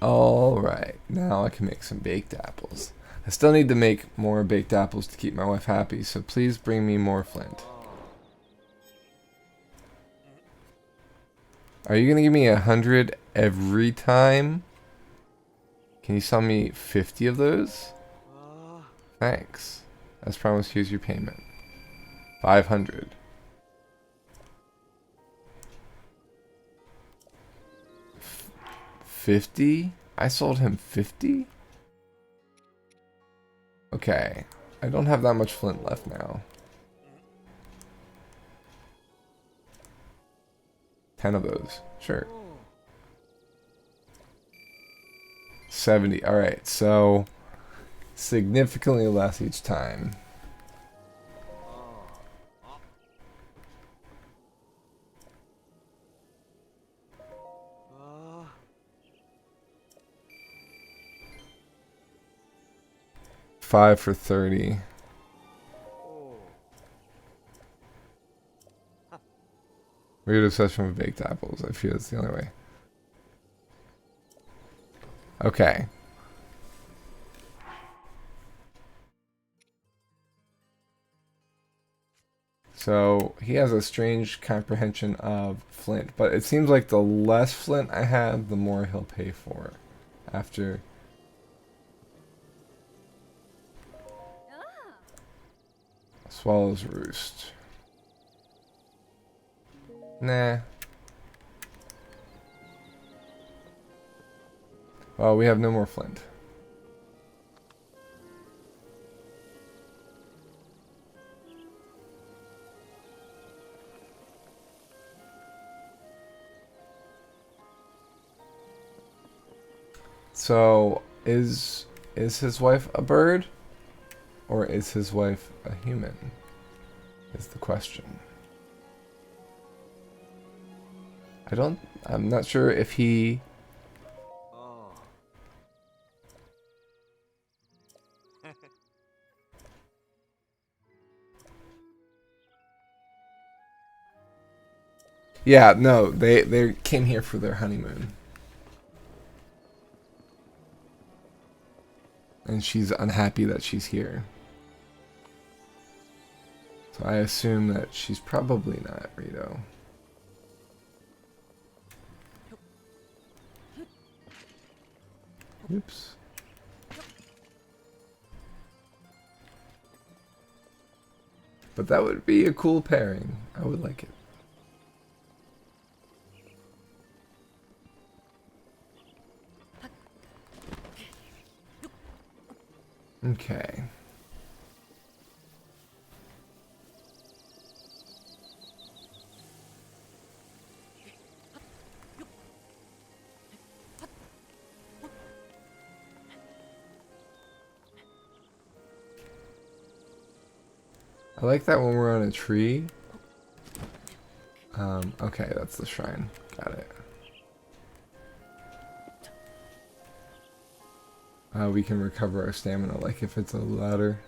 Alright, now I can make some baked apples. I still need to make more baked apples to keep my wife happy, so please bring me more flint. Are you gonna give me 100 every time? Can you sell me 50 of those? Thanks. As promised, here's your payment. 500. F 50? I sold him 50? Okay. I don't have that much flint left now. 10 of those. Sure. 70. Alright, so significantly less each time. Five for 30. Weird obsession with baked apples. I feel it's the only way. Okay. So he has a strange comprehension of flint, but it seems like the less flint I have, the more he'll pay for after. Swallow's Roost. Nah. Well, we have no more flint. So, is his wife a bird? Or is his wife a human? Is the question. I'm not sure if he... Yeah, no, they came here for their honeymoon. And she's unhappy that she's here. So I assume that she's probably not Rito. Oops. But that would be a cool pairing. I would like it. Okay. I like that when we're on a tree. Okay, that's the shrine. Got it. We can recover our stamina, like if it's a ladder.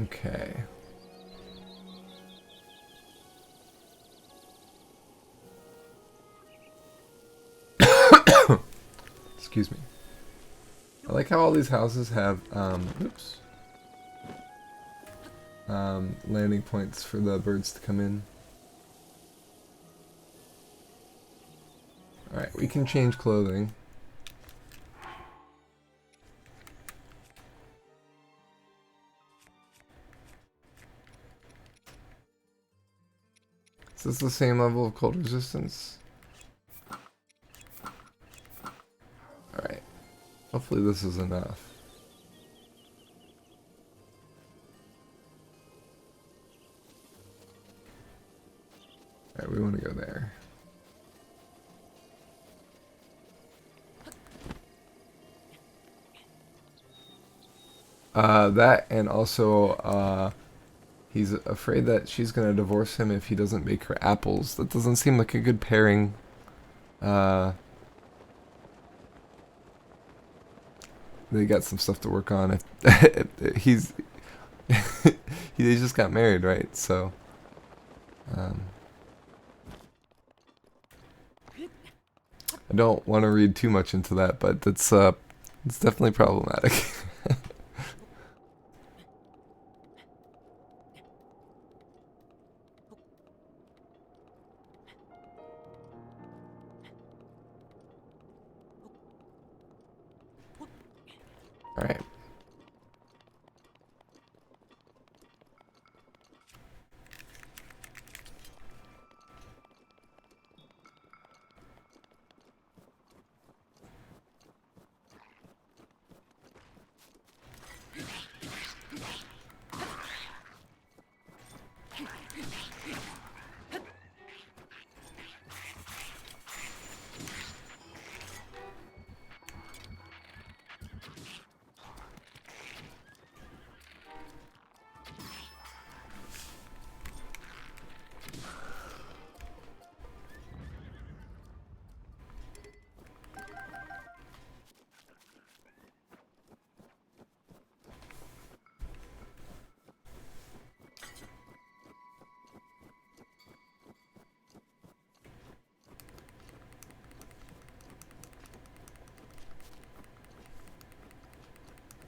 Okay. Excuse me. I like how all these houses have, oops. Landing points for the birds to come in. Alright, we can change clothing. Is this the same level of cold resistance? Alright. Hopefully this is enough. Alright, we want to go there. That and also, he's afraid that she's gonna divorce him if he doesn't make her apples. That doesn't seem like a good pairing. They got some stuff to work on. He's he just got married, right? So, I don't want to read too much into that, but it's definitely problematic. All right.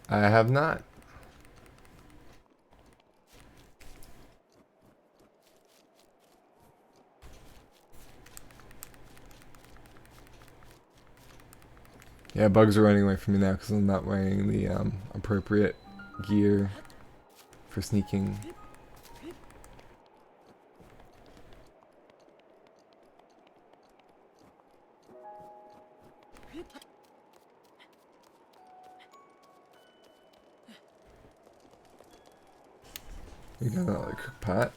I have not. Yeah, bugs are running away from me now because I'm not wearing the appropriate gear for sneaking. We got another cook pot.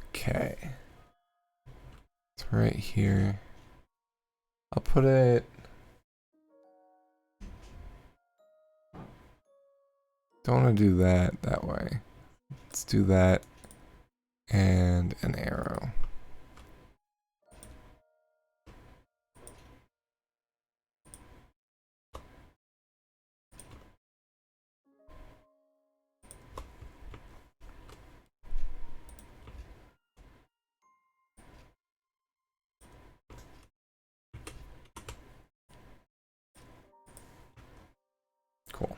Okay. It's right here. I'll put it Don't want to do that way. Let's do that and an arrow. Cool.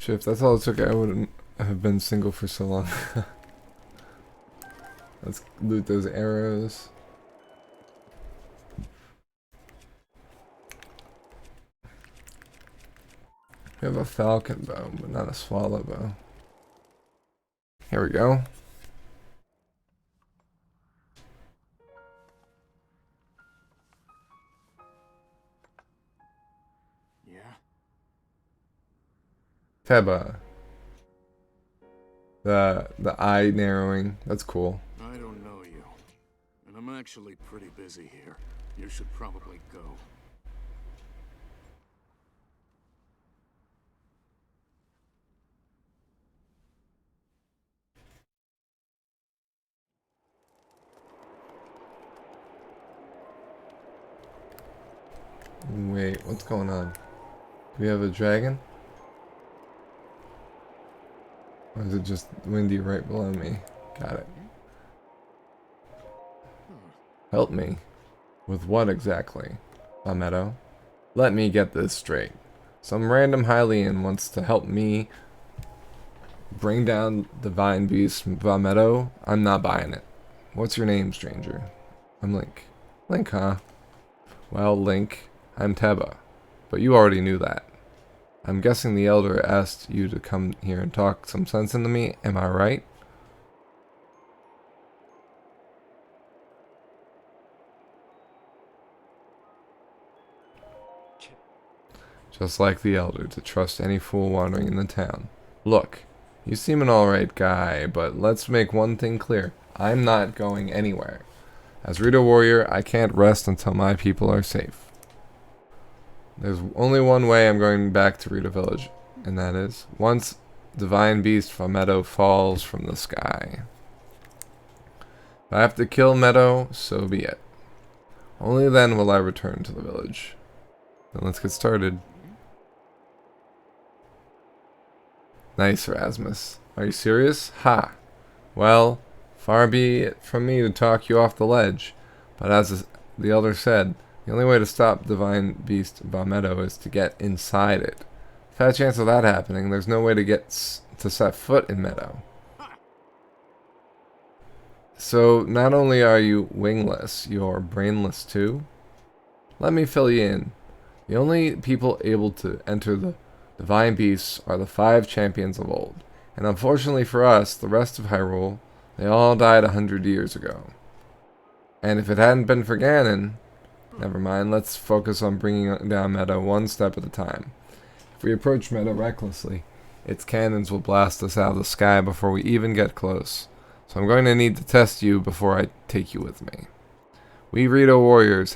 Shit, if that's all it took, I wouldn't have been single for so long. Let's loot those arrows. We have a falcon bow, but not a swallow bow. Here we go. Yeah? Teba. The eye narrowing. That's cool. I don't know you. And I'm actually pretty busy here. You should probably go. Wait, what's going on? Do we have a dragon? Or is it just windy right below me? Got it. Help me. With what exactly? Vametto? Let me get this straight. Some random Hylian wants to help me bring down Divine Beast from Vametto? I'm not buying it. What's your name, stranger? I'm Link. Link, huh? Well, Link, I'm Teba. But you already knew that. I'm guessing the Elder asked you to come here and talk some sense into me, am I right? Just like the Elder, to trust any fool wandering in the town. Look, you seem an alright guy, but let's make one thing clear. I'm not going anywhere. As Rito Warrior, I can't rest until my people are safe. There's only one way I'm going back to Rito Village, and that is once Divine Beast Vametto falls from the sky. If I have to kill Meadow, so be it. Only then will I return to the village. Then let's get started. Nice, Erasmus. Are you serious? Ha! Well, far be it from me to talk you off the ledge, but as the Elder said, the only way to stop Divine Beast Vametto is to get inside it. If I had a chance of that happening, there's no way to get to set foot in Meadow. So, not only are you wingless, you're brainless too? Let me fill you in. The only people able to enter the Divine Beasts are the 5 champions of old. And unfortunately for us, the rest of Hyrule, they all died 100 years ago. And if it hadn't been for Ganon, never mind, let's focus on bringing down Meadow one step at a time. If we approach Meadow recklessly, its cannons will blast us out of the sky before we even get close. So I'm going to need to test you before I take you with me. We Rito warriors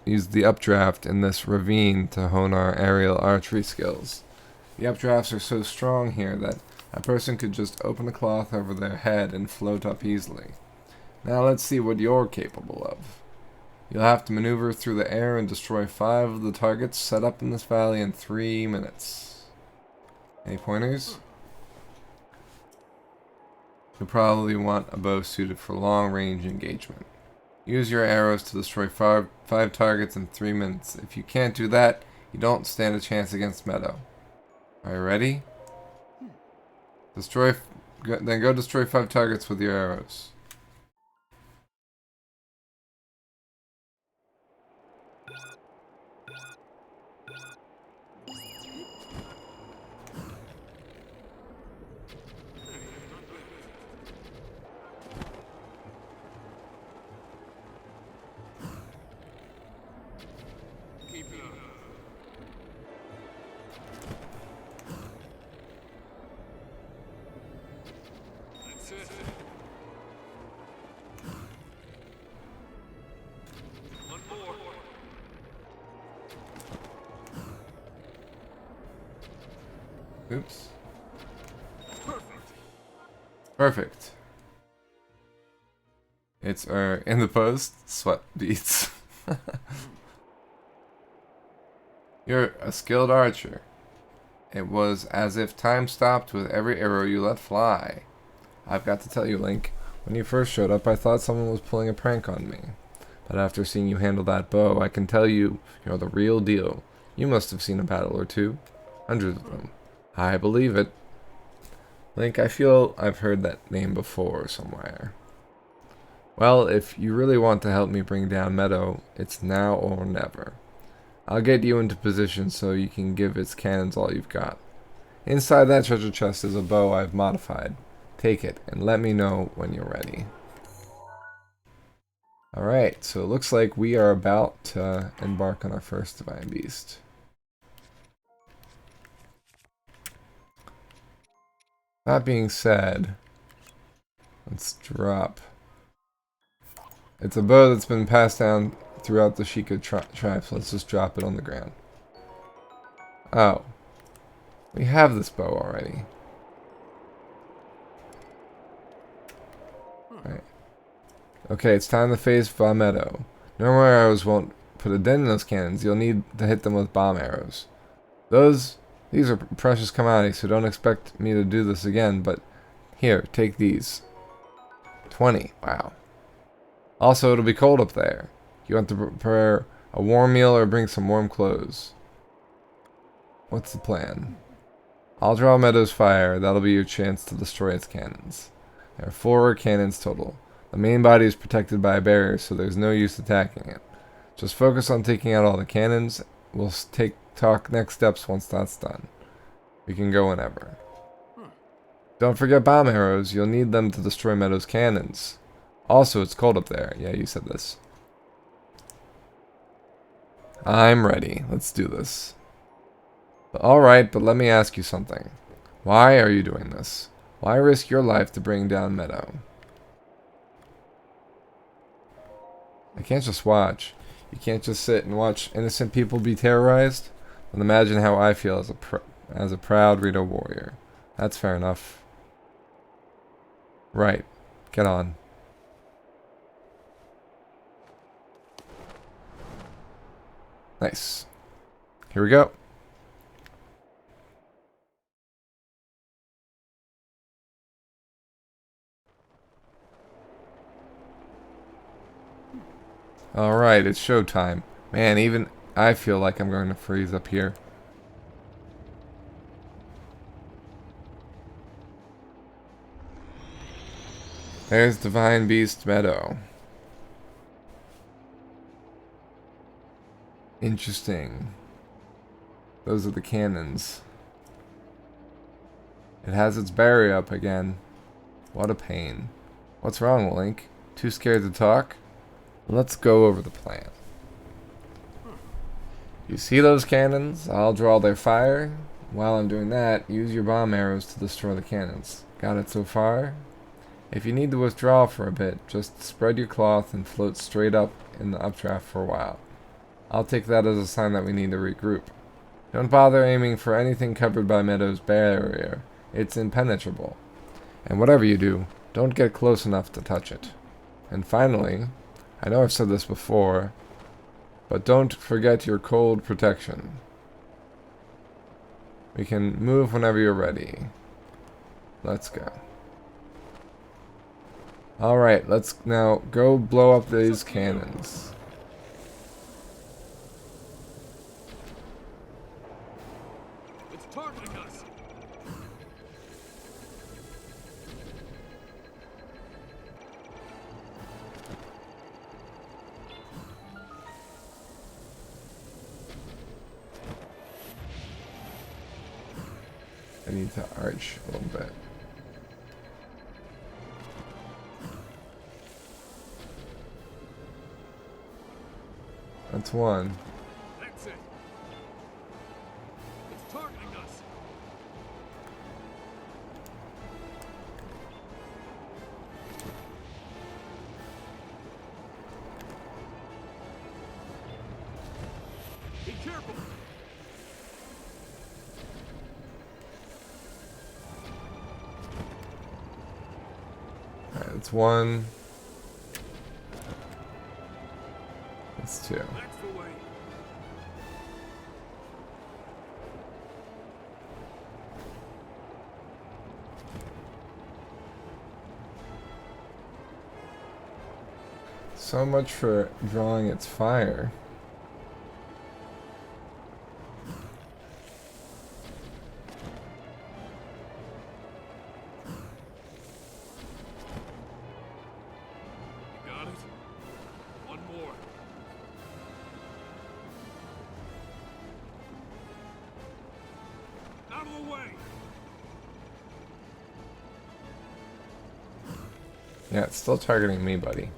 used the updraft in this ravine to hone our aerial archery skills. The updrafts are so strong here that a person could just open a cloth over their head and float up easily. Now let's see what you're capable of. You'll have to maneuver through the air and destroy 5 of the targets set up in this valley in 3 minutes. Any pointers? You'll probably want a bow suited for long-range engagement. Use your arrows to destroy 5 targets in 3 minutes. If you can't do that, you don't stand a chance against Meadow. Are you ready? Then go destroy 5 targets with your arrows. Keep it up. That's it. One more. Oops. Perfect. Perfect. It's in the post, sweat beats. You're a skilled archer. It was as if time stopped with every arrow you let fly. I've got to tell you, Link, when you first showed up, I thought someone was pulling a prank on me. But after seeing you handle that bow, I can tell you, you're the real deal. You must have seen a battle or two. Hundreds of them. I believe it. Link, I feel I've heard that name before somewhere. Well, if you really want to help me bring down Meadow, it's now or never. I'll get you into position so you can give its cannons all you've got. Inside that treasure chest is a bow I've modified. Take it, and let me know when you're ready. Alright, so it looks like we are about to embark on our first Divine Beast. That being said, let's drop. It's a bow that's been passed down throughout the Sheikah tribe, so let's just drop it on the ground. Oh. We have this bow already. Right. Okay, it's time to face Vah Medoh. Normal arrows won't put a dent in those cannons. You'll need to hit them with bomb arrows. These are precious commodities, so don't expect me to do this again, but here, take these. 20. Wow. Also, it'll be cold up there. You want to prepare a warm meal or bring some warm clothes? What's the plan? I'll draw Meadow's fire. That'll be your chance to destroy its cannons. There are 4 cannons total. The main body is protected by a barrier, so there's no use attacking it. Just focus on taking out all the cannons. We'll talk next steps once that's done. We can go whenever. Don't forget bomb arrows. You'll need them to destroy Meadow's cannons. Also, it's cold up there. Yeah, you said this. I'm ready. Let's do this. Alright, but let me ask you something. Why are you doing this? Why risk your life to bring down Meadow? I can't just watch. You can't just sit and watch innocent people be terrorized. And imagine how I feel as a proud Rito warrior. That's fair enough. Right. Get on. Nice. Here we go. Alright, it's showtime. Man, even I feel like I'm going to freeze up here. There's Divine Beast Meadow. Interesting. Those are the cannons. It has its barrier up again. What a pain. What's wrong, Link? Too scared to talk? Let's go over the plan. You see those cannons? I'll draw their fire. While I'm doing that, use your bomb arrows to destroy the cannons. Got it so far? If you need to withdraw for a bit, just spread your cloth and float straight up in the updraft for a while. I'll take that as a sign that we need to regroup. Don't bother aiming for anything covered by Meadow's barrier. It's impenetrable. And whatever you do, don't get close enough to touch it. And finally, I know I've said this before, but don't forget your cold protection. We can move whenever you're ready. Let's go. Alright, let's now go blow up these cannons. It's targeting us. I need to arch a little bit. That's one. That's it. It's targeting us. Be careful. That's one. That's two. That's the way. So much for drawing its fire. You got it? One more. Out of the way! Yeah, it's still targeting me, buddy.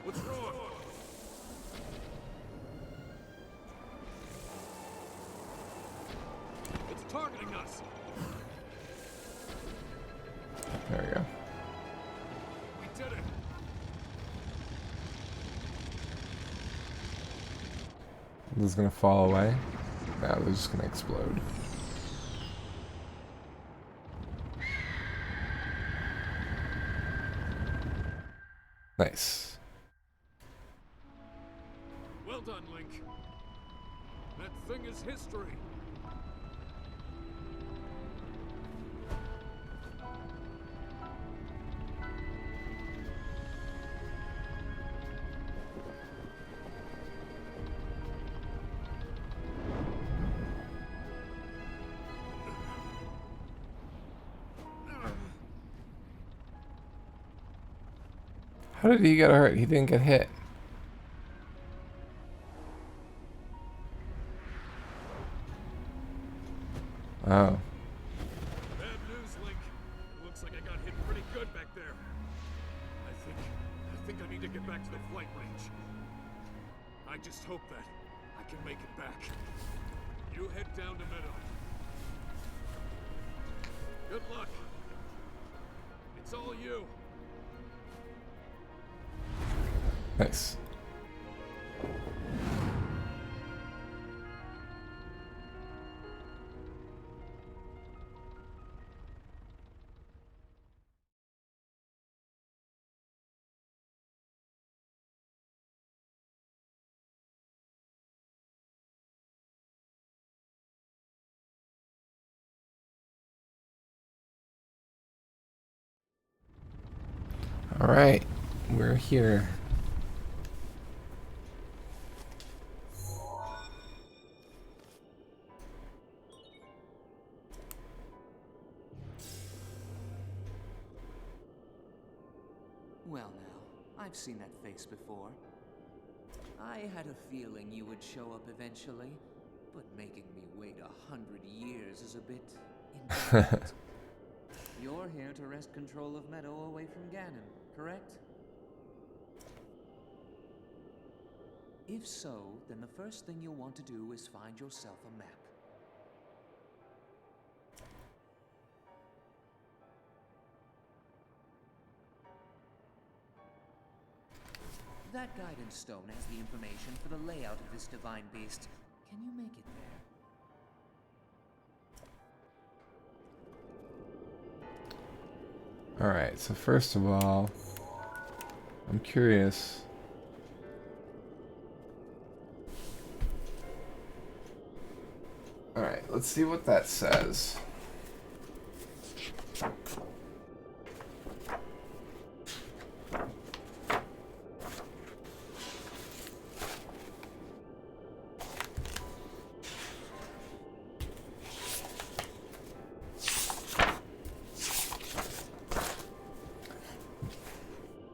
What's wrong? It's targeting us. There we go. We did it. This is gonna fall away. Now they're just gonna explode. Nice. Well done, Link. That thing is history. How did he get hurt? He didn't get hit. Oh. Bad news, Link. It looks like I got hit pretty good back there. I think I need to get back to the flight range. I just hope that I can make it back. You head down to Meadow. Good luck. It's all you. Nice. All right, we're here. Well now, I've seen that face before. I had a feeling you would show up eventually, but making me wait 100 years is a bit inconvenient. You're here to wrest control of Meadow away from Ganon, correct? If so, then the first thing you'll want to do is find yourself a map. That guidance stone has the information for the layout of this divine beast. Can you make it there? Alright, so first of all, I'm curious. Alright, let's see what that says.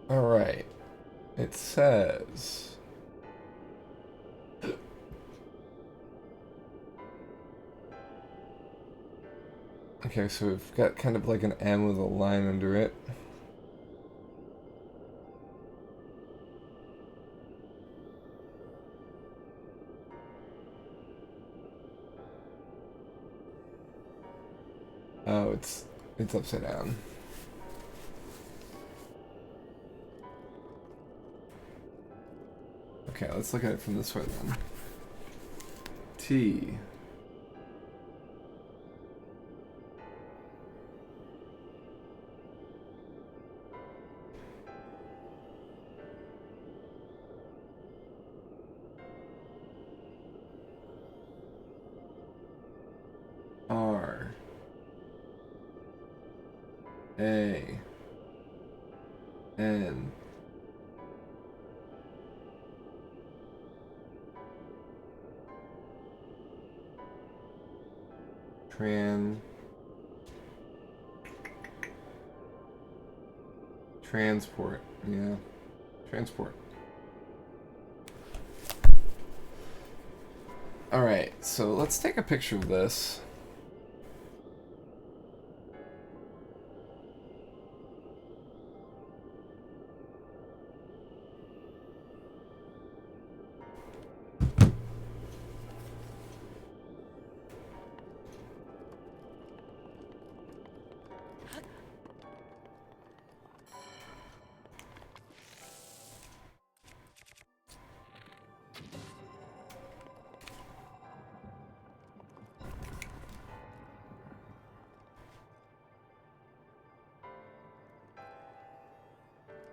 Alright, it says... Okay, so we've got kind of like an M with a line under it. Oh, it's upside down. Okay, let's look at it from this way then. T. A N transport. Yeah. Transport. Alright, so let's take a picture of this.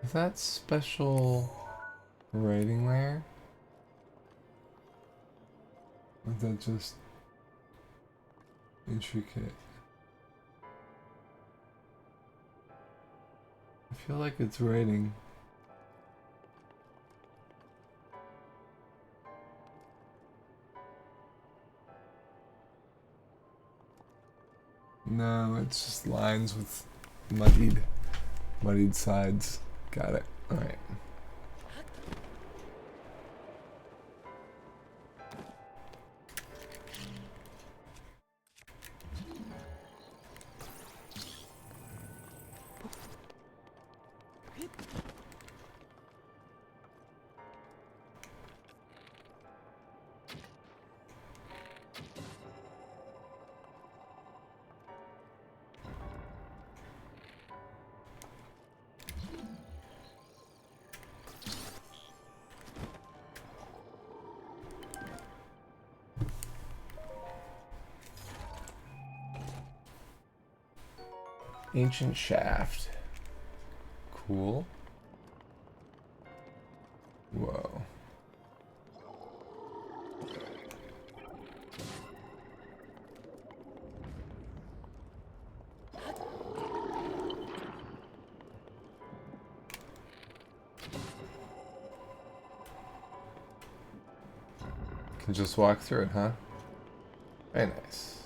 Is that special writing there? Or is that just intricate? I feel like it's writing. No, it's just lines with muddied sides. Got it. Alright. Ancient shaft. Cool. Whoa. Can just walk through it, huh? Very nice.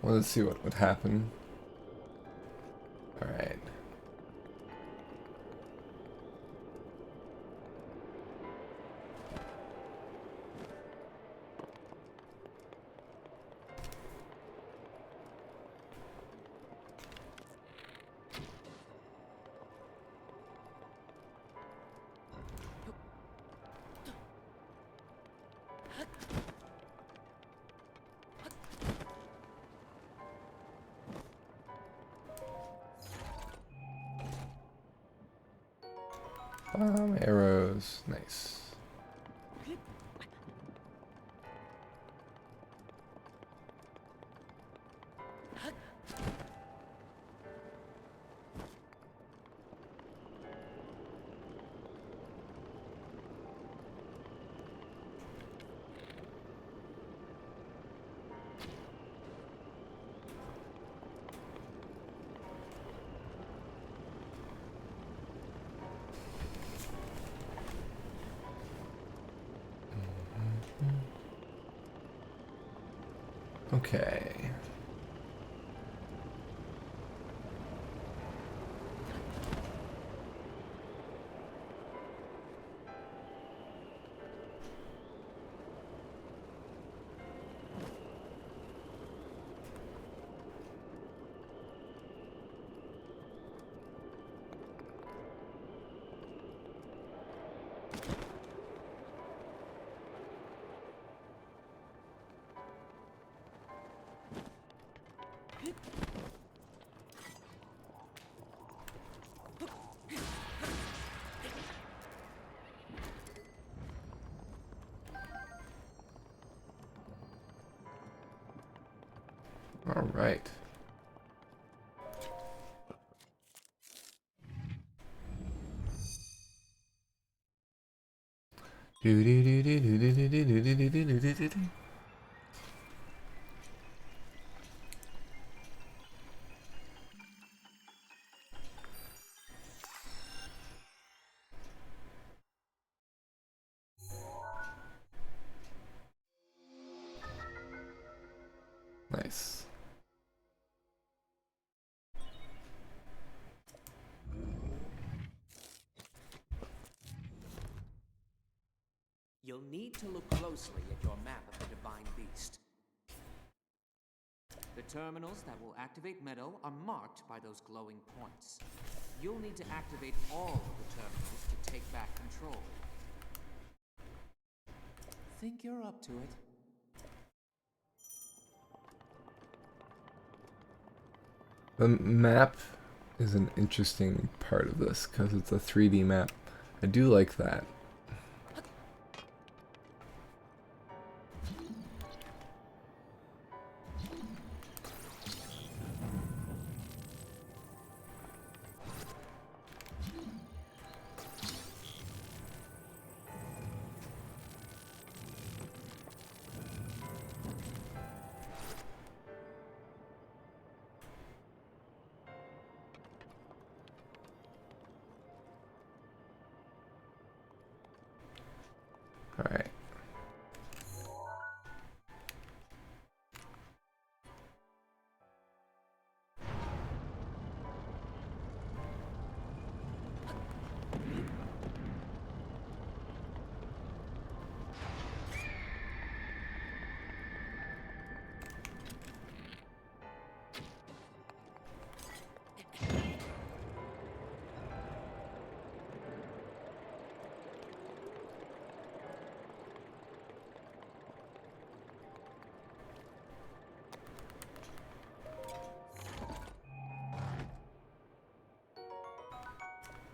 Well, let's see what would happen. Alright. Arrows. Nice. Okay. Right. Nice. You'll need to look closely at your map of the Divine Beast. The terminals that will activate Meadow are marked by those glowing points. You'll need to activate all of the terminals to take back control. Think you're up to it? The map is an interesting part of this because it's a 3D map. I do like that. All right.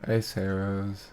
Ice arrows.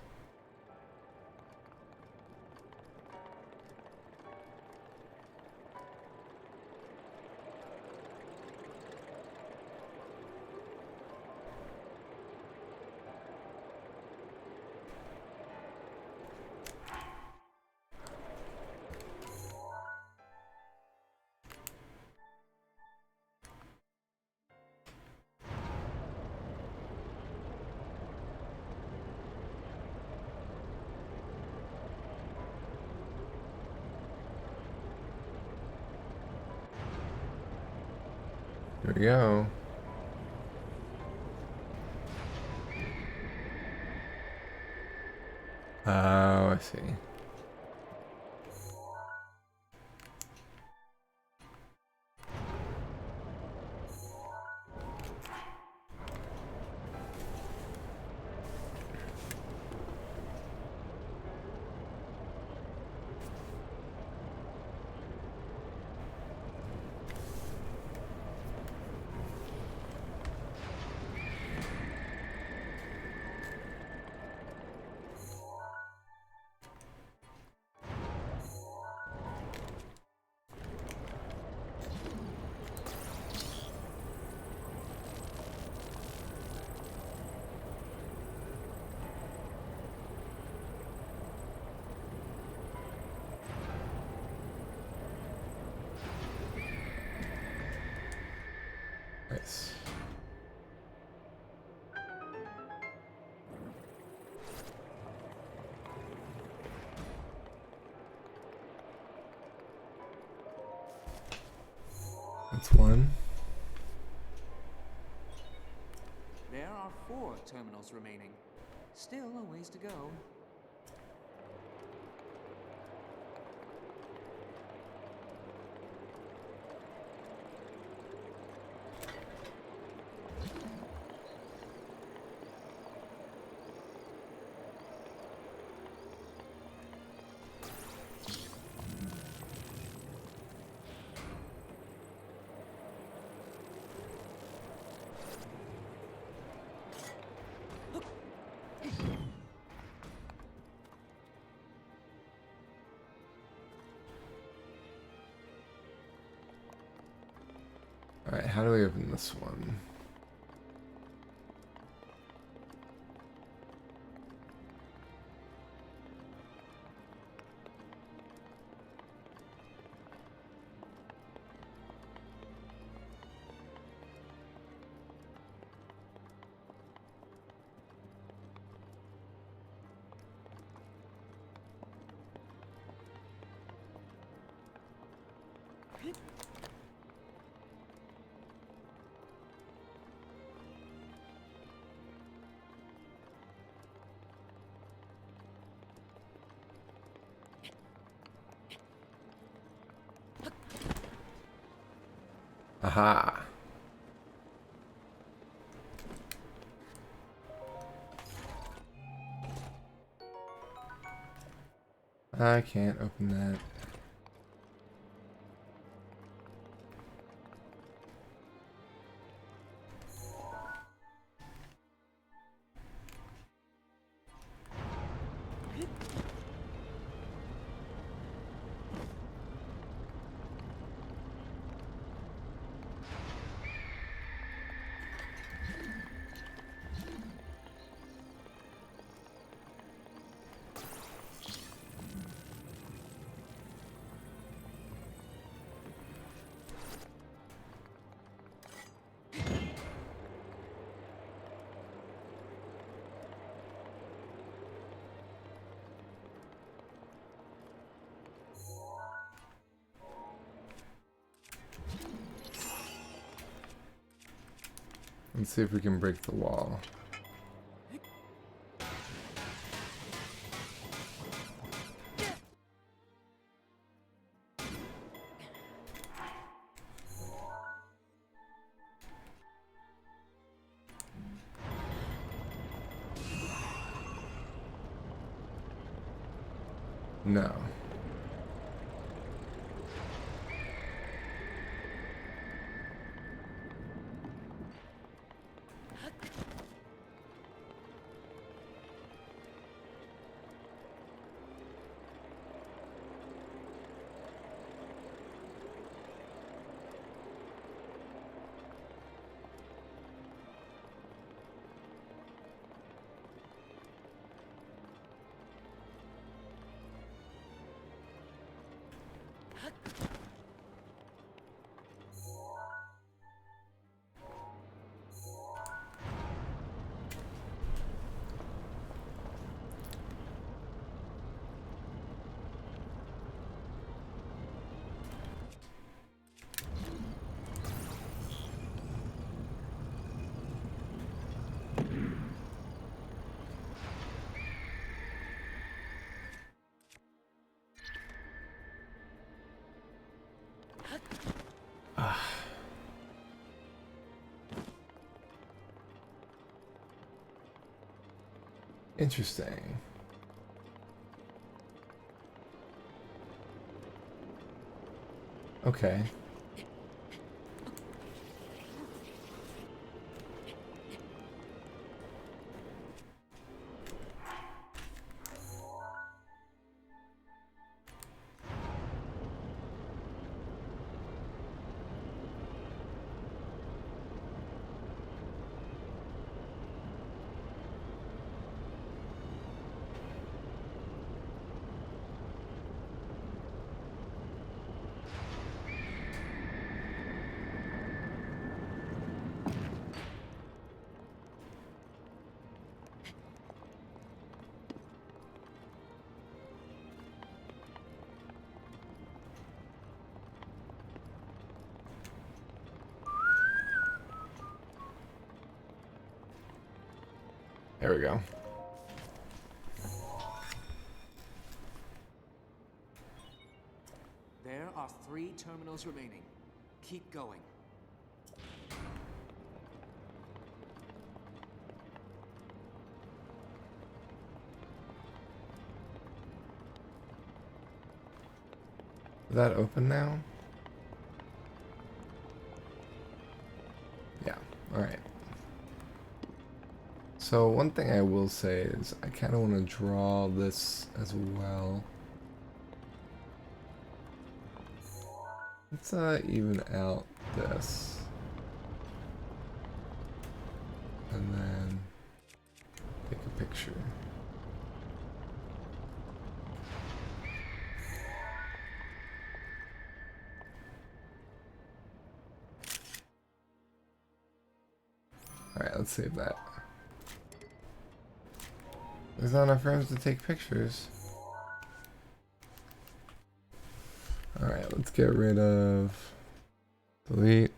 Here we go. Oh, I see. Nice. That's one. There are 4 terminals remaining. Still a ways to go. how do we open this one? Aha. I can't open that. Let's see if we can break the wall. No. Interesting. Okay. There we go. There are 3 terminals remaining. Keep going. Is that open now? Yeah, alright. So one thing I will say is I kind of want to draw this as well. Let's even out this. and then take a picture. Alright, let's save that. There's not enough frames to take pictures. Alright, let's get rid of delete.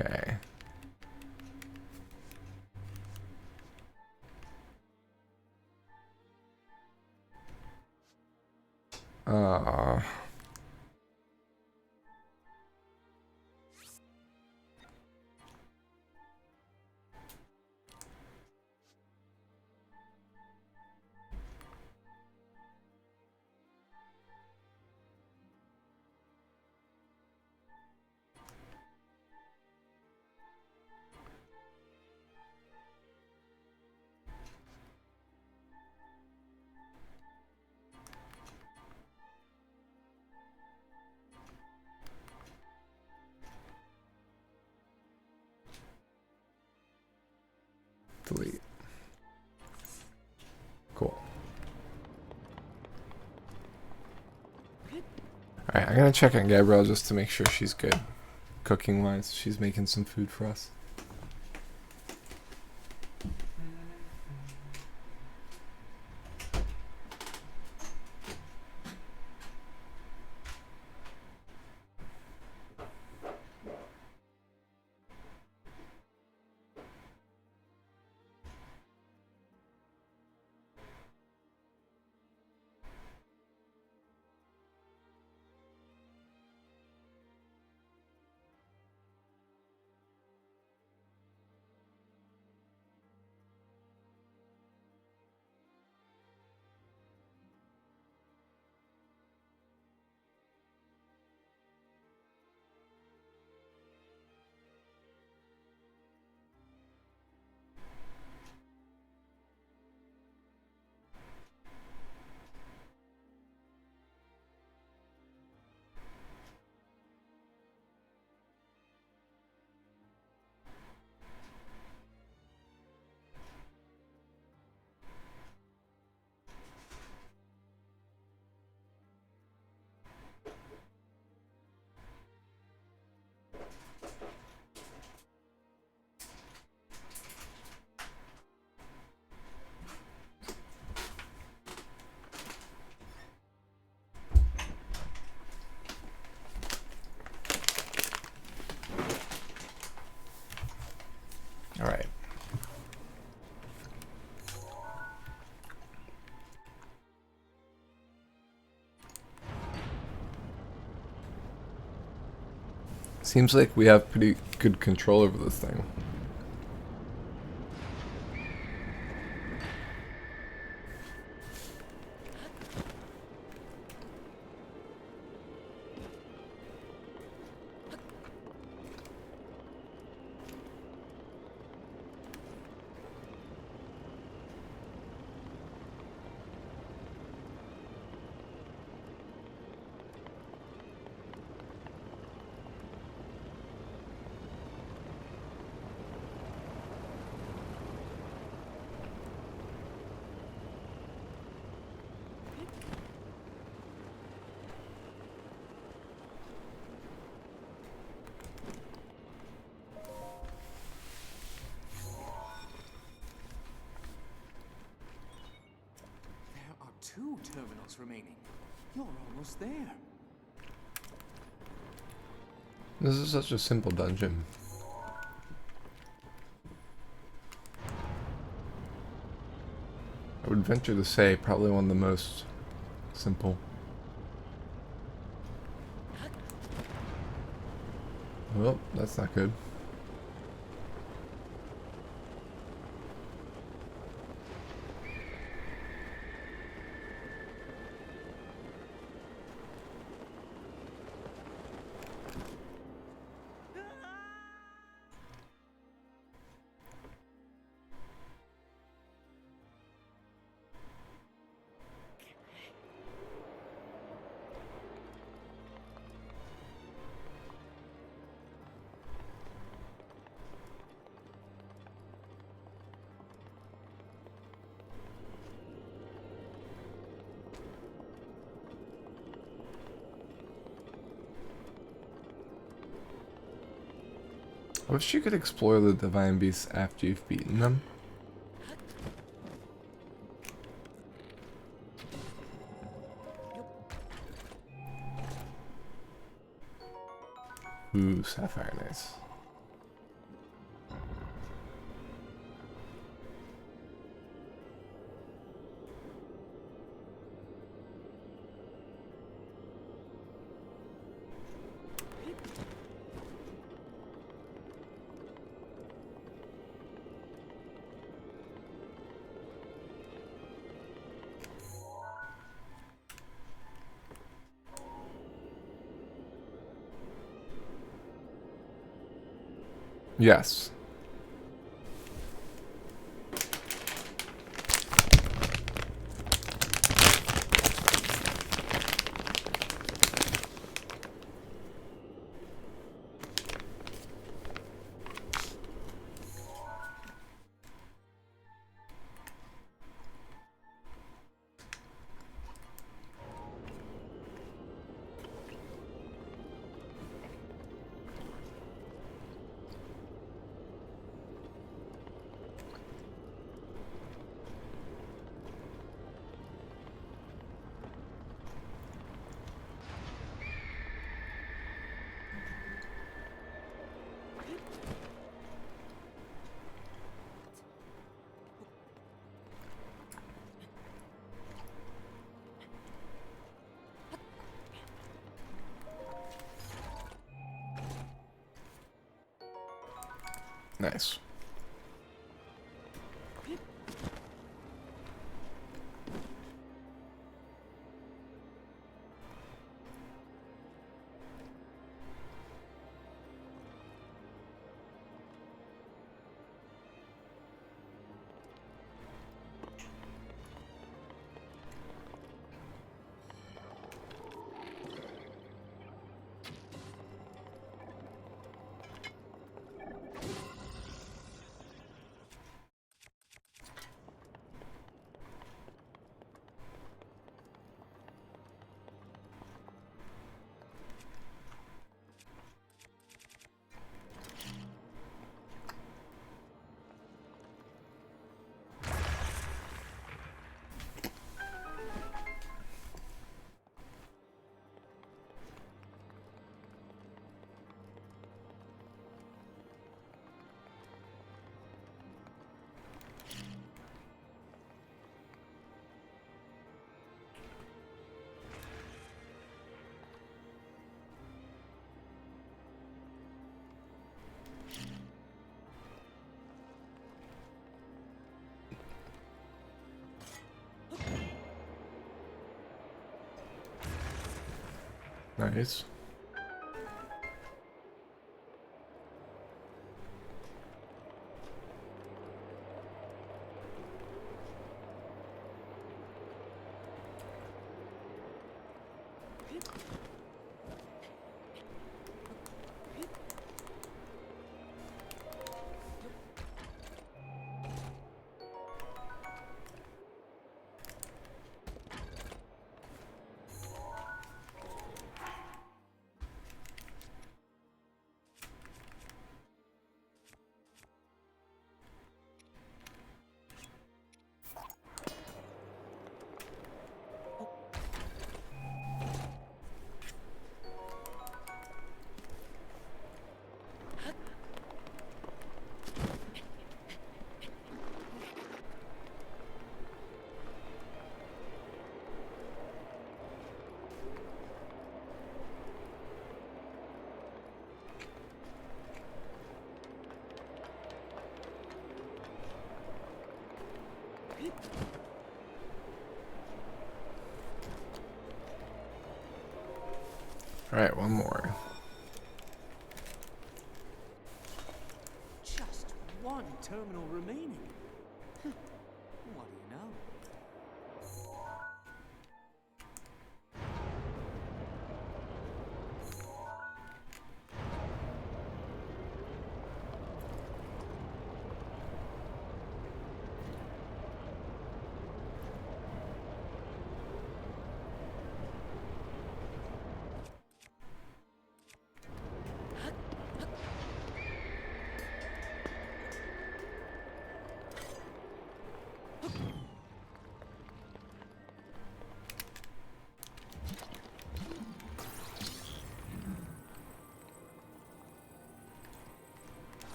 Okay. Uh, delete. Cool. Alright, I'm gonna check on Gabrielle just to make sure she's good cooking wise. She's making some food for us. Alright. Seems like we have pretty good control over this thing. 2 terminals remaining. You're almost there. This is such a simple dungeon. I would venture to say probably one of the most simple. Well, that's not good. I wish you could explore the Divine Beasts after you've beaten them. Ooh, Sapphire, nice. Yes. Nice. Nice. Alright, one more. Just one terminal remaining. What do you know?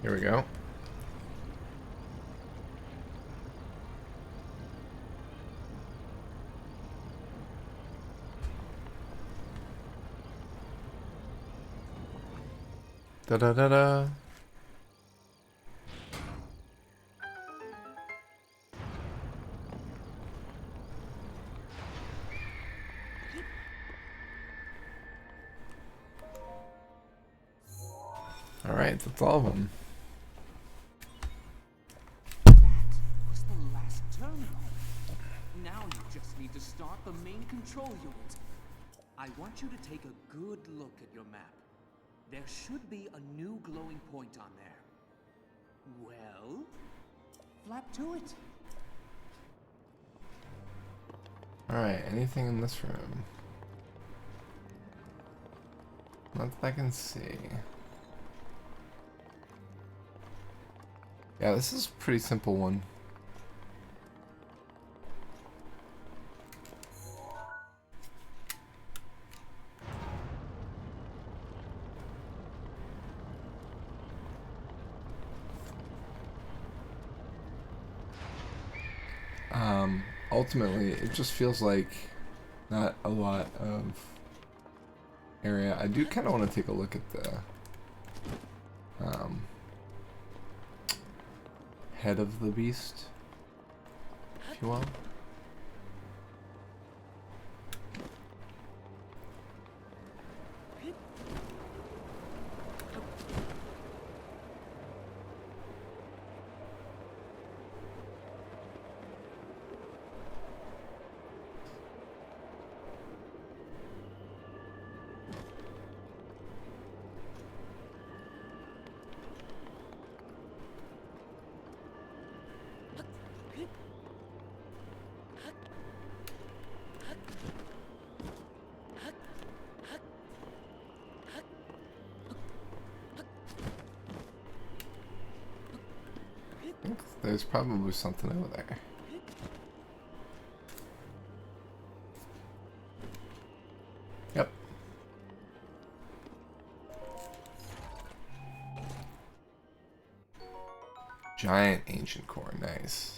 Here we go. Da da da da. All right, that's all of them. That was the last terminal. Now you just need to start the main control unit. I want you to take a good look at your map. There should be a new glowing point on there. Well, flap to it. All right, anything in this room? Not that I can see. Yeah, this is a pretty simple one. Ultimately, it just feels like not a lot of area. I do kind of want to take a look at the head of the beast, if you will. I think there's probably something over there. Yep. Giant ancient core, nice.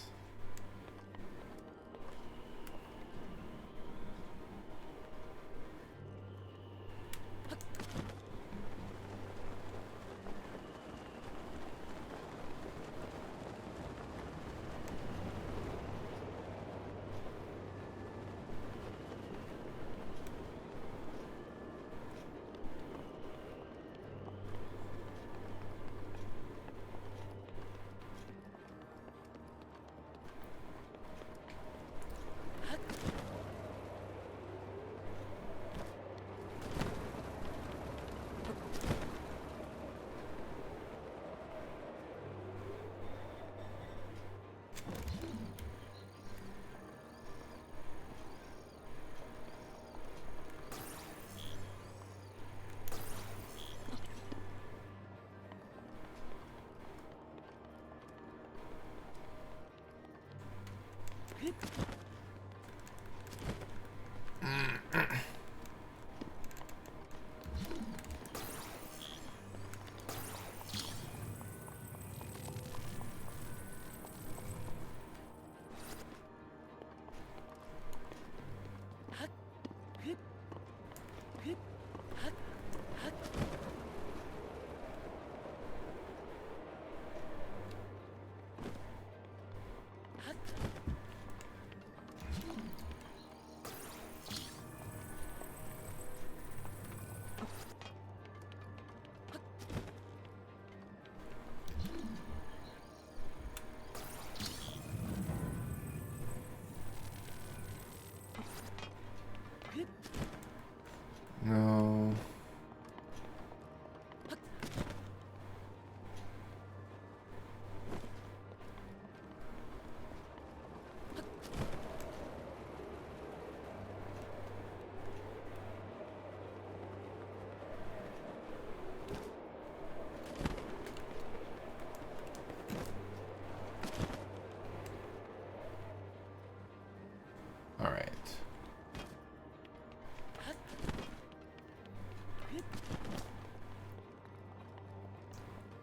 All right.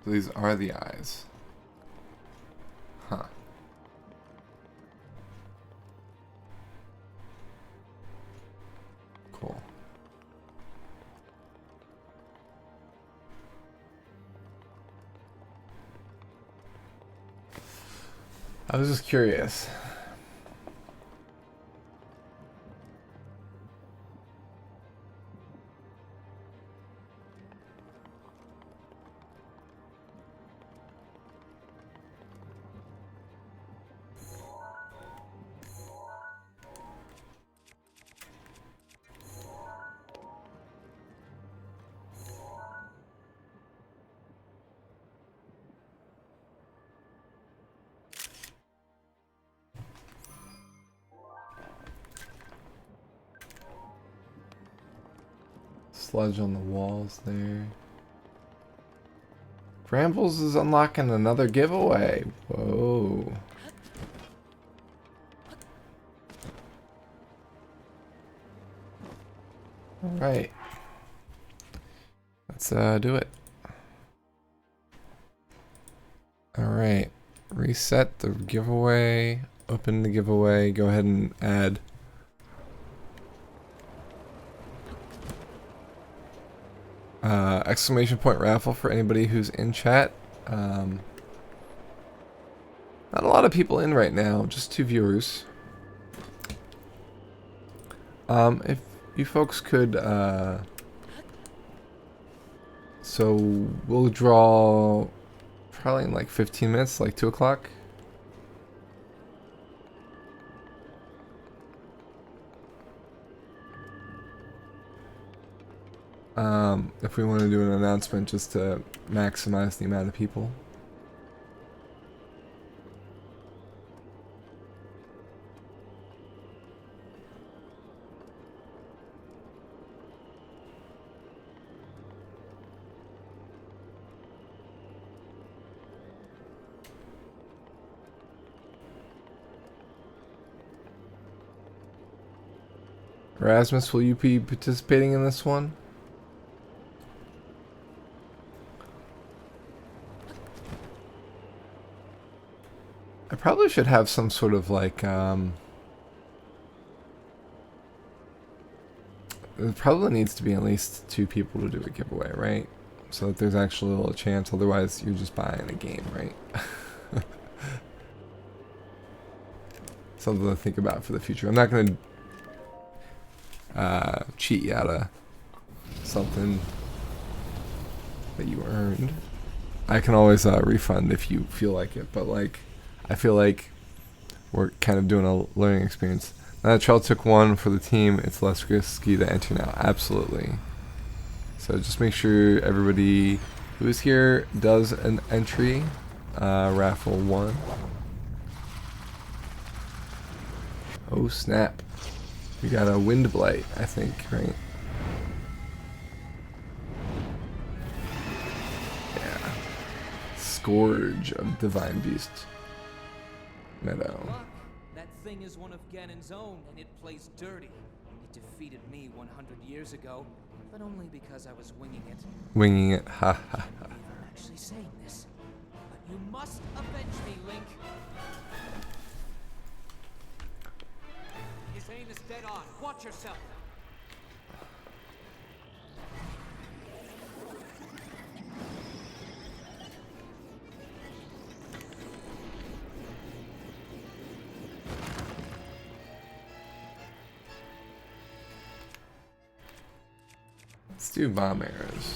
So these are the eyes. Huh. Cool. I was just curious. Sludge on the walls there. Brambles is unlocking another giveaway. Whoa. Alright. Let's do it. Alright. Reset the giveaway. Open the giveaway. Go ahead and add. Exclamation point raffle for anybody who's in chat. Not a lot of people in right now, just 2 viewers. If you folks could, so we'll draw probably in like 15 minutes, like 2 o'clock. If we want to do an announcement just to maximize the amount of people. Erasmus, will you be participating in this one? I probably should have some sort of like, it probably needs to be at least 2 people to do a giveaway, right? So that there's actually a little chance, otherwise you're just buying a game, right? Something to think about for the future. I'm not going to cheat you out of something that you earned. I can always refund if you feel like it, but like, I feel like we're kind of doing a learning experience. Now that Charles took 1 for the team, it's less risky to enter now. Absolutely. So just make sure everybody who is here does an entry. Raffle 1. Oh snap. We got a wind blight, I think, right? Yeah. Scourge of Divine Beast. Meadow. Look, that thing is one of Ganon's own, and it plays dirty. It defeated me 100 years ago, but only because I was winging it. Winging it, ha ha ha. I'm actually saying this, but you must avenge me, Link. His aim is dead on. Watch yourself. Let's do bomb arrows.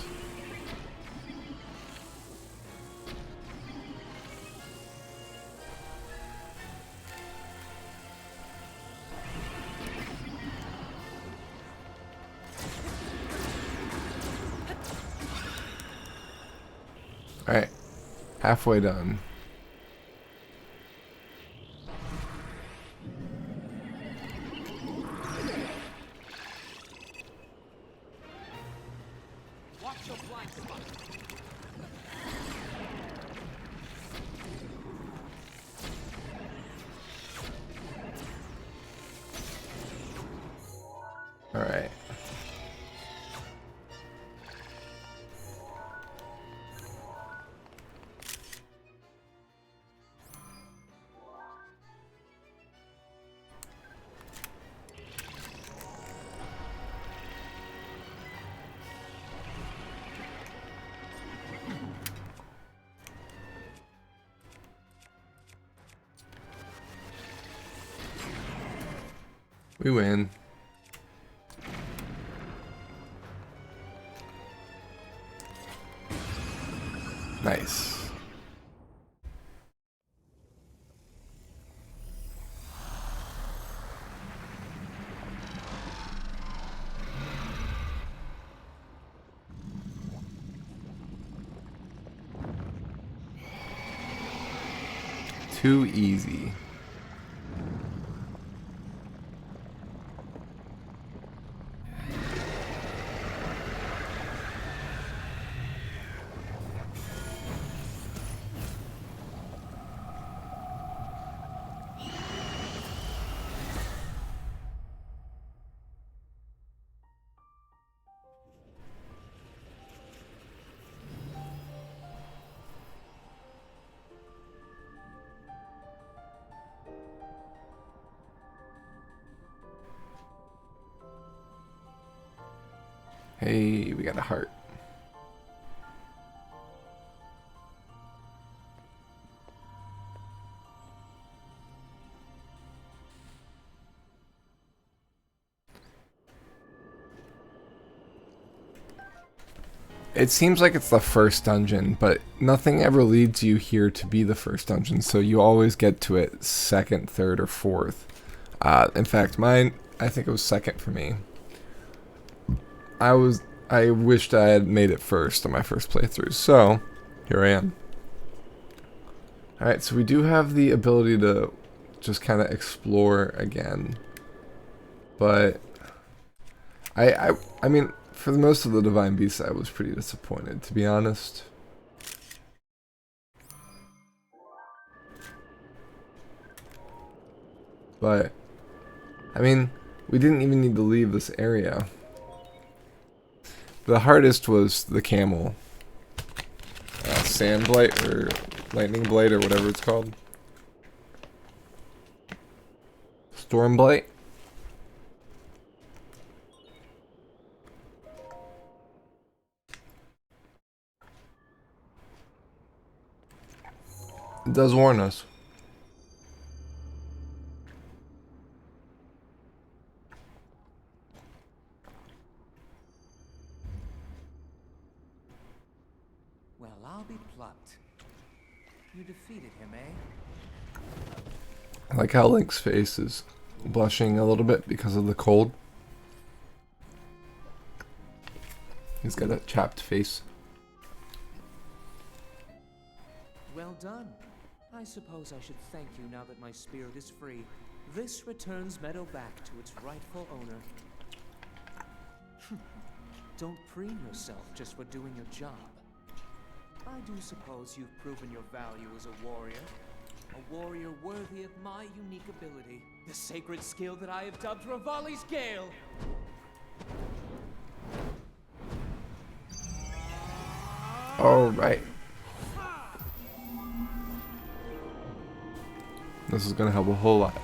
Alright, halfway done. Watch your blind spot. Alright. We win. Nice. Too easy. Hey, we got a heart. It seems like it's the first dungeon, but nothing ever leads you here to be the first dungeon, so you always get to it second, third, or fourth. In fact, mine, I think it was second for me. I wished I had made it first on my first playthrough, so here I am. Alright, so we do have the ability to just kind of explore again, but I mean, for the most of the Divine Beasts, I was pretty disappointed, to be honest. But, I mean, we didn't even need to leave this area. The hardest was the camel. Sand Blight, or Lightning Blade, or whatever it's called. Storm Blight. It does warn us. Well, I'll be plucked. You defeated him, eh? I like how Link's face is blushing a little bit because of the cold. He's got a chapped face. Well done. I suppose I should thank you now that my spirit is free. This returns Meadow back to its rightful owner. Don't preen yourself just for doing your job. I do suppose you've proven your value as a warrior. A warrior worthy of my unique ability. The sacred skill that I have dubbed Revali's Gale. All right. This is gonna help a whole lot.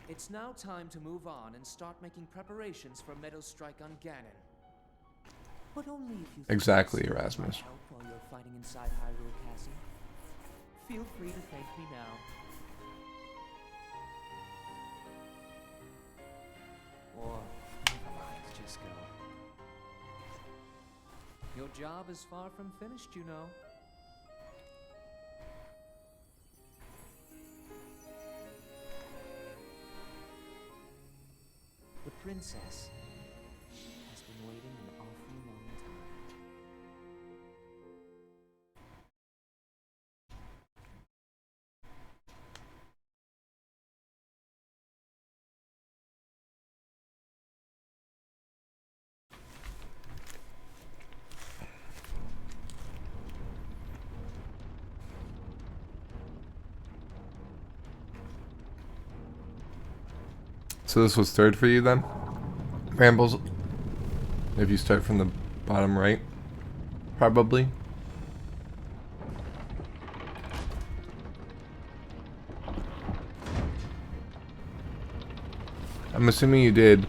It's now time to move on and start making preparations for Meadow's strike on Ganon. But only if you Exactly, think Erasmus. help while you're fighting inside Hyrule Castle. Feel free to thank me now. Or never mind, just go. Your job is far from finished, you know. The princess has been waiting an awfully long time. So this was third for you then? Rambles? If you start from the bottom right? Probably. I'm assuming you did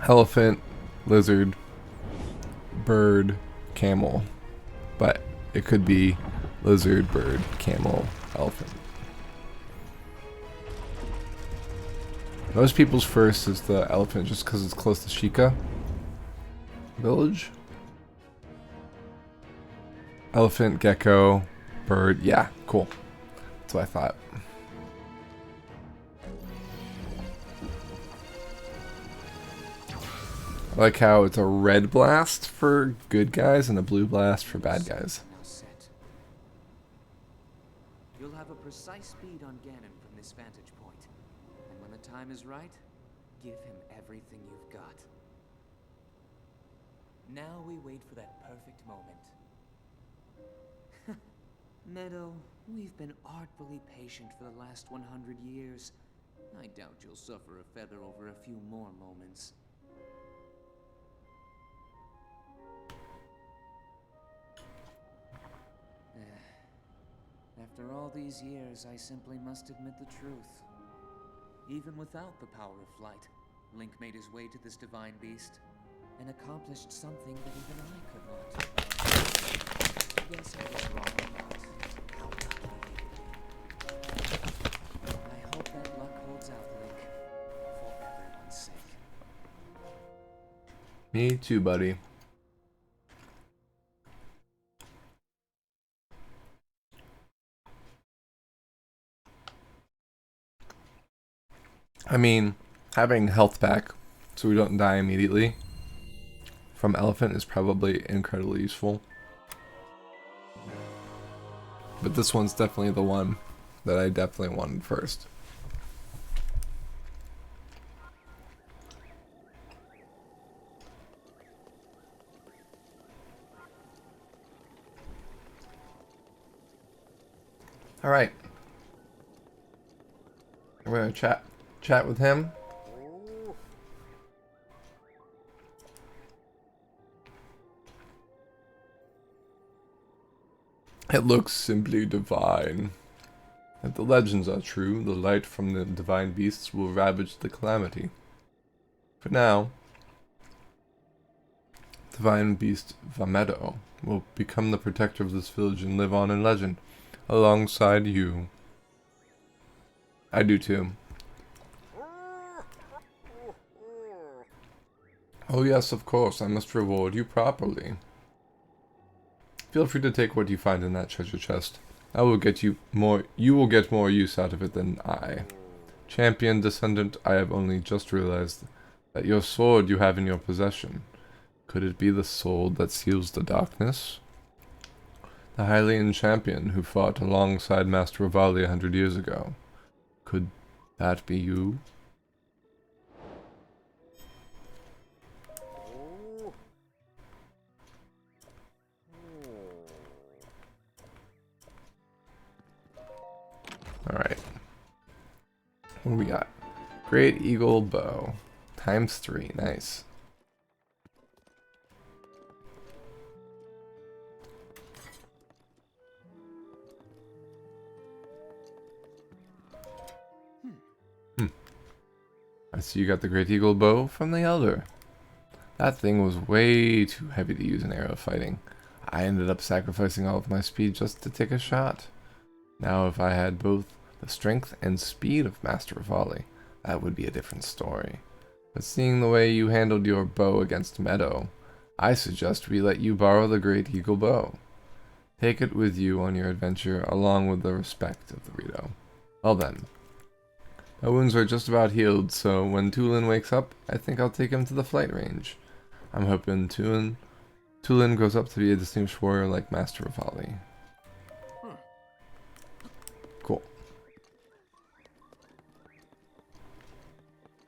elephant, lizard, bird, camel. But it could be lizard, bird, camel, elephant. Most people's first is the elephant just because it's close to Sheikah village. Elephant, gecko, bird. Yeah, cool. That's what I thought. I like how it's a red blast for good guys and a blue blast for bad guys. Now set. You'll have a precise speed on Ganon from this vantage point. And when the time is right, give him everything you've got. Now we wait for that perfect moment. Meadow, we've been artfully patient for the last 100 years. I doubt you'll suffer a feather over a few more moments. After all these years, I simply must admit the truth. Even without the power of flight, Link made his way to this divine beast and accomplished something that even I could not. Yes, I was wrong about how lucky he is. I hope that luck holds out, Link, for everyone's sake. Me too, buddy. I mean, having health back so we don't die immediately from elephant is probably incredibly useful. But this one's definitely the one that I definitely wanted first. All right. We're gonna chat with him. It looks simply divine. If the legends are true, the light from the divine beasts will ravage the calamity. For now, divine beast Vamedo will become the protector of this village and live on in legend, alongside you. I do too. Oh yes, of course, I must reward you properly. Feel free to take what you find in that treasure chest. You will get more use out of it than I. Champion descendant, I have only just realized that your sword you have in your possession. Could it be the sword that seals the darkness? The Hylian champion who fought alongside Master Revali 100 years ago. Could that be you? Alright. What do we got? Great Eagle Bow. ×3. Nice. I see you got the Great Eagle Bow from the Elder. That thing was way too heavy to use in arrow fighting. I ended up sacrificing all of my speed just to take a shot. Now if I had both the strength and speed of Master Revali, that would be a different story. But seeing the way you handled your bow against Meadow, I suggest we let you borrow the Great Eagle Bow. Take it with you on your adventure along with the respect of the Rito. Well then. My wounds are just about healed, so when Tulin wakes up, I think I'll take him to the flight range. I'm hoping Tulin grows up to be a distinguished warrior like Master Revali. Cool.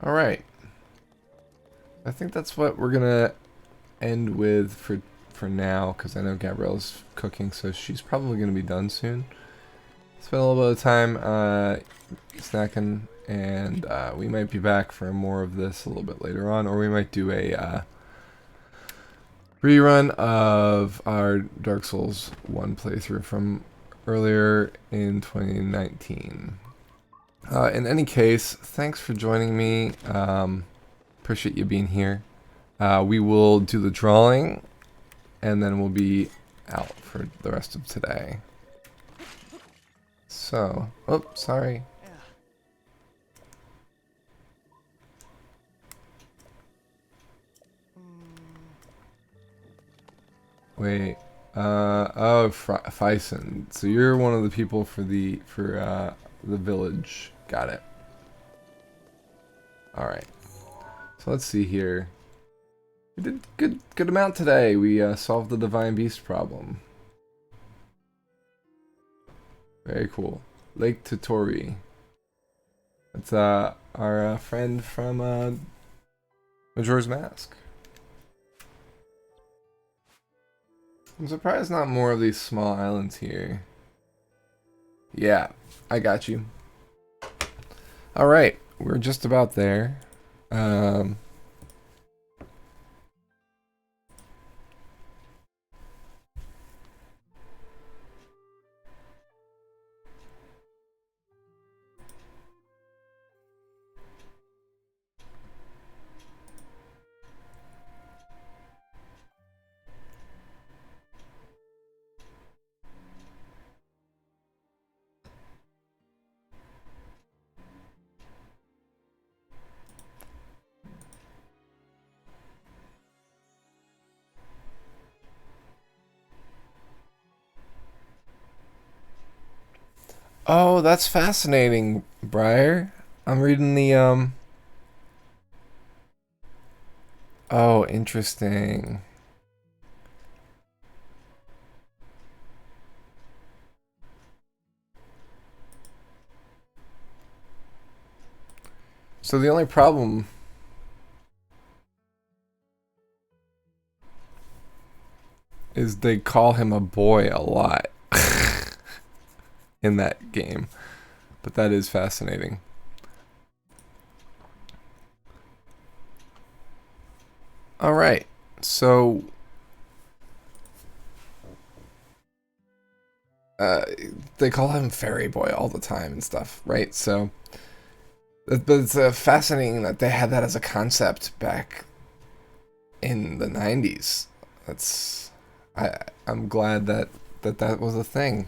Alright. I think that's what we're gonna end with for now, because I know Gabrielle's cooking, so she's probably gonna be done soon. Spent a little bit of time snacking and we might be back for more of this a little bit later on, or we might do a rerun of our Dark Souls 1 playthrough from earlier in 2019. In any case, thanks for joining me. Appreciate you being here. We will do the drawing, and then we'll be out for the rest of today. So, oh, sorry. Wait, oh, Fyson. So you're one of the people for the village. Got it. All right. So let's see here. We did good amount today. We solved the Divine Beast problem. Very cool. Lake Totori. That's our friend from Majora's Mask. I'm surprised not more of these small islands here. Yeah, I got you. Alright, we're just about there. Oh, that's fascinating, Briar. I'm reading the oh, interesting. So the only problem is they call him a boy a lot in that game. But that is fascinating. All right. So they call him Fairy Boy all the time and stuff, right? So but it's fascinating that they had that as a concept back in the 90s. I'm glad that was a thing.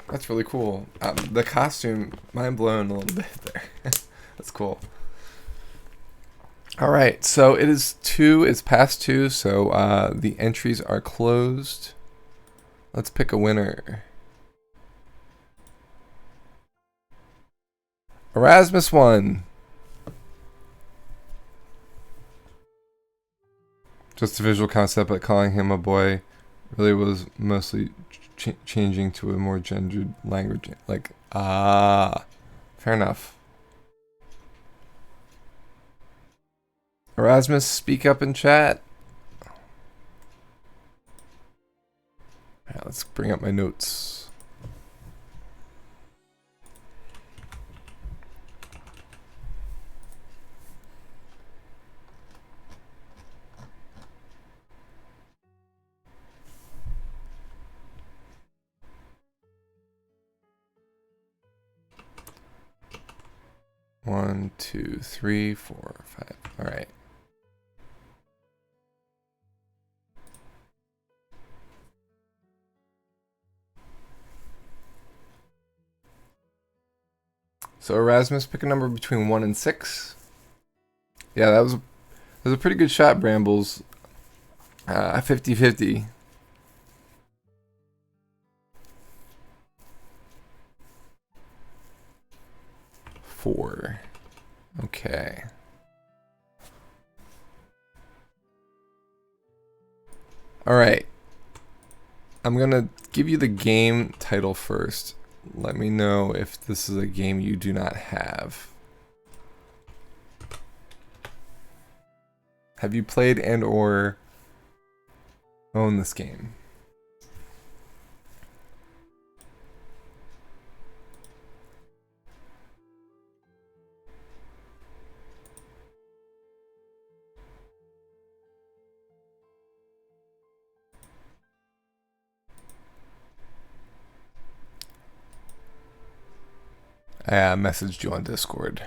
That's really cool. The costume, mind blown a little bit there. That's cool. All right, so it's past 2, so the entries are closed. Let's pick a winner. Erasmus won. Just a visual concept, but calling him a boy really was mostly changing to a more gendered language. Like, fair enough. Erasmus, speak up in chat. Alright, let's bring up my notes. One, 2, 3, 4, 5. All right. So Erasmus, pick a number between 1 and 6. Yeah, that was a pretty good shot, Brambles. 50-50. Four. Okay. Alright. I'm gonna give you the game title first. Let me know if this is a game you do not have. Have you played and or own this game? I messaged you on Discord.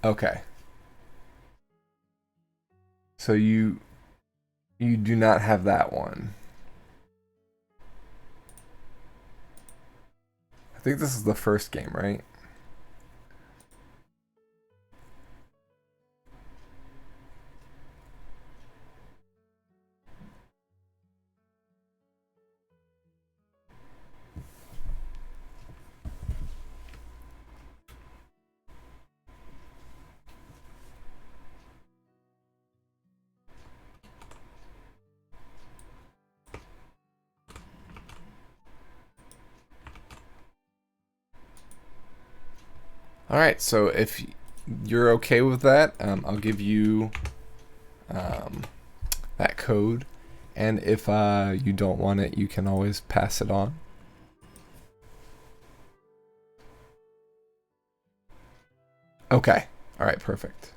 Okay. So you do not have that one. I think this is the first game, right? Alright, so if you're okay with that, I'll give you that code. And if you don't want it, you can always pass it on. Okay. Alright, perfect.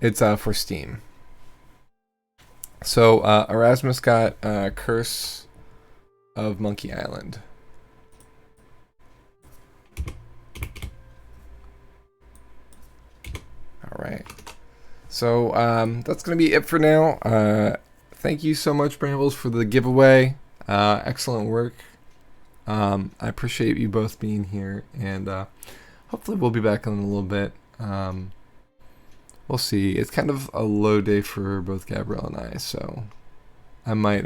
It's for Steam. So Erasmus got Curse of Monkey Island. All right. So that's gonna be it for now. Thank you so much, Brambles, for the giveaway. Excellent work. I appreciate you both being here, and hopefully we'll be back in a little bit. We'll see. It's kind of a low day for both Gabrielle and I, so I might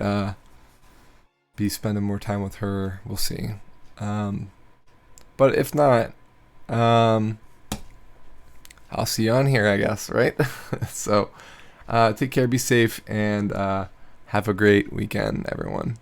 be spending more time with her. We'll see. But if not, I'll see you on here, I guess, right? So take care, be safe, and have a great weekend, everyone.